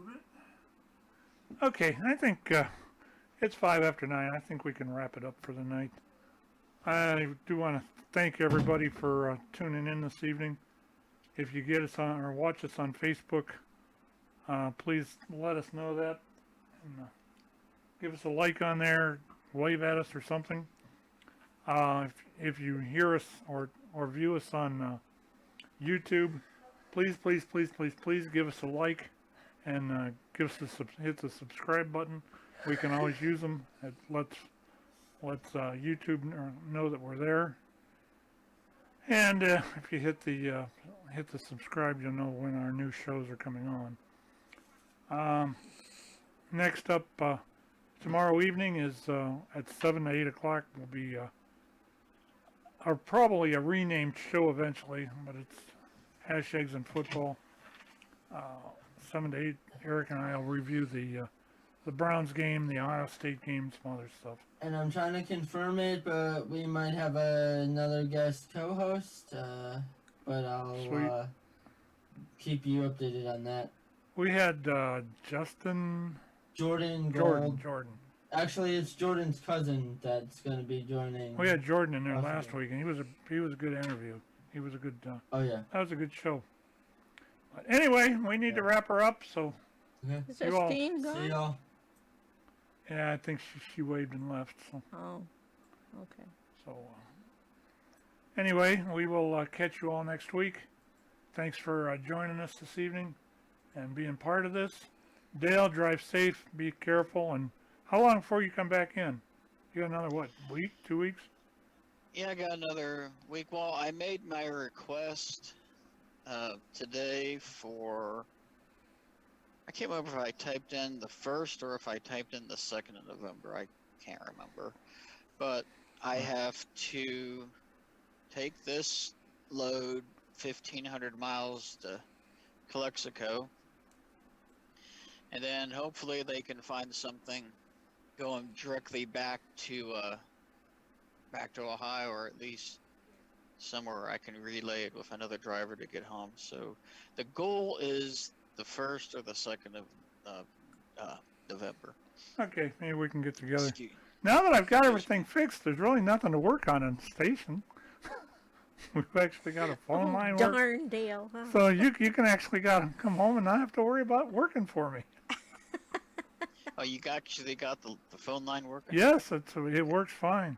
it. Okay, I think it's 5 after 9. I think we can wrap it up for the night. I do want to thank everybody for tuning in this evening. If you get us on or watch us on Facebook, please let us know that. And, give us a like on there, wave at us or something. If you hear us or view us on YouTube, please give us a like and hit the subscribe button. We can always use them. It lets YouTube know that we're there. And if you hit the subscribe, you'll know when our new shows are coming on. Next up, tomorrow evening is at 7 to 8 o'clock. Will be probably a renamed show eventually, but it's Hash Eggs and Football. 7 to 8. Eric and I will review the Browns game, the Ohio State game, some other stuff. And I'm trying to confirm it, but we might have another guest co-host. But I'll keep you updated on that. We had Justin. Jordan. Jordan. Actually, it's Jordan's cousin that's going to be joining. We had Jordan in there last week, and he was a good interview. He was a good. Oh yeah. That was a good show. But anyway, we need to wrap her up. So. Okay. Is Justine gone? See y'all. Yeah, I think she waved and left. So. Oh. Okay. So. Anyway, we will catch you all next week. Thanks for joining us this evening and being part of this. Dale, drive safe, be careful, and how long before you come back in? You got another, what, week, 2 weeks? Yeah, I got another week. Well, I made my request today for, I can't remember if I typed in the 1st or if I typed in the 2nd of November. I can't remember. But I have to take this load 1,500 miles to Calexico, and then hopefully they can find something going directly back to Ohio, or at least somewhere I can relay it with another driver to get home. So the goal is the 1st or the 2nd of November. Okay, maybe we can get together. Now that I've got everything fixed, there's really nothing to work on in the station. We've actually got a phone line work. Darn Dale, huh? So you can actually come home and not have to worry about working for me. Oh, you actually got the phone line working? Yes, it works fine.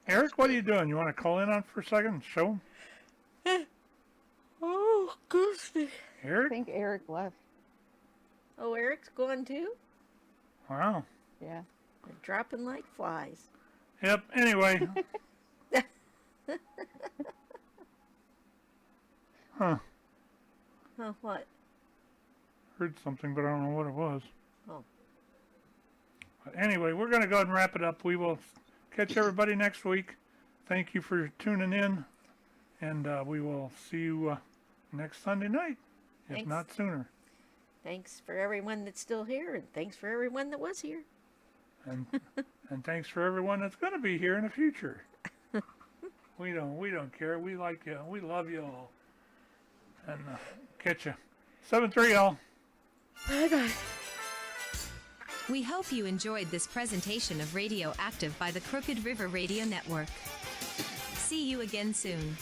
Eric, what are you doing? You want to call in on for a second and show him? Oh, goodness. Eric? I think Eric left. Oh, Eric's going too? Wow. Yeah. They're dropping like flies. Yep, anyway. Huh. Oh, what? Heard something, but I don't know what it was. Oh. But anyway, we're going to go ahead and wrap it up. We will catch everybody next week. Thank you for tuning in, and we will see you next Sunday night, if Thanks. not sooner. Thanks for everyone that's still here, and thanks for everyone that was here. And and thanks for everyone that's going to be here in the future. We don't care. We like you. We love you all. And catch you. 7-3 all. Bye-bye. We hope you enjoyed this presentation of Radio Active by the Crooked River Radio Network. See you again soon.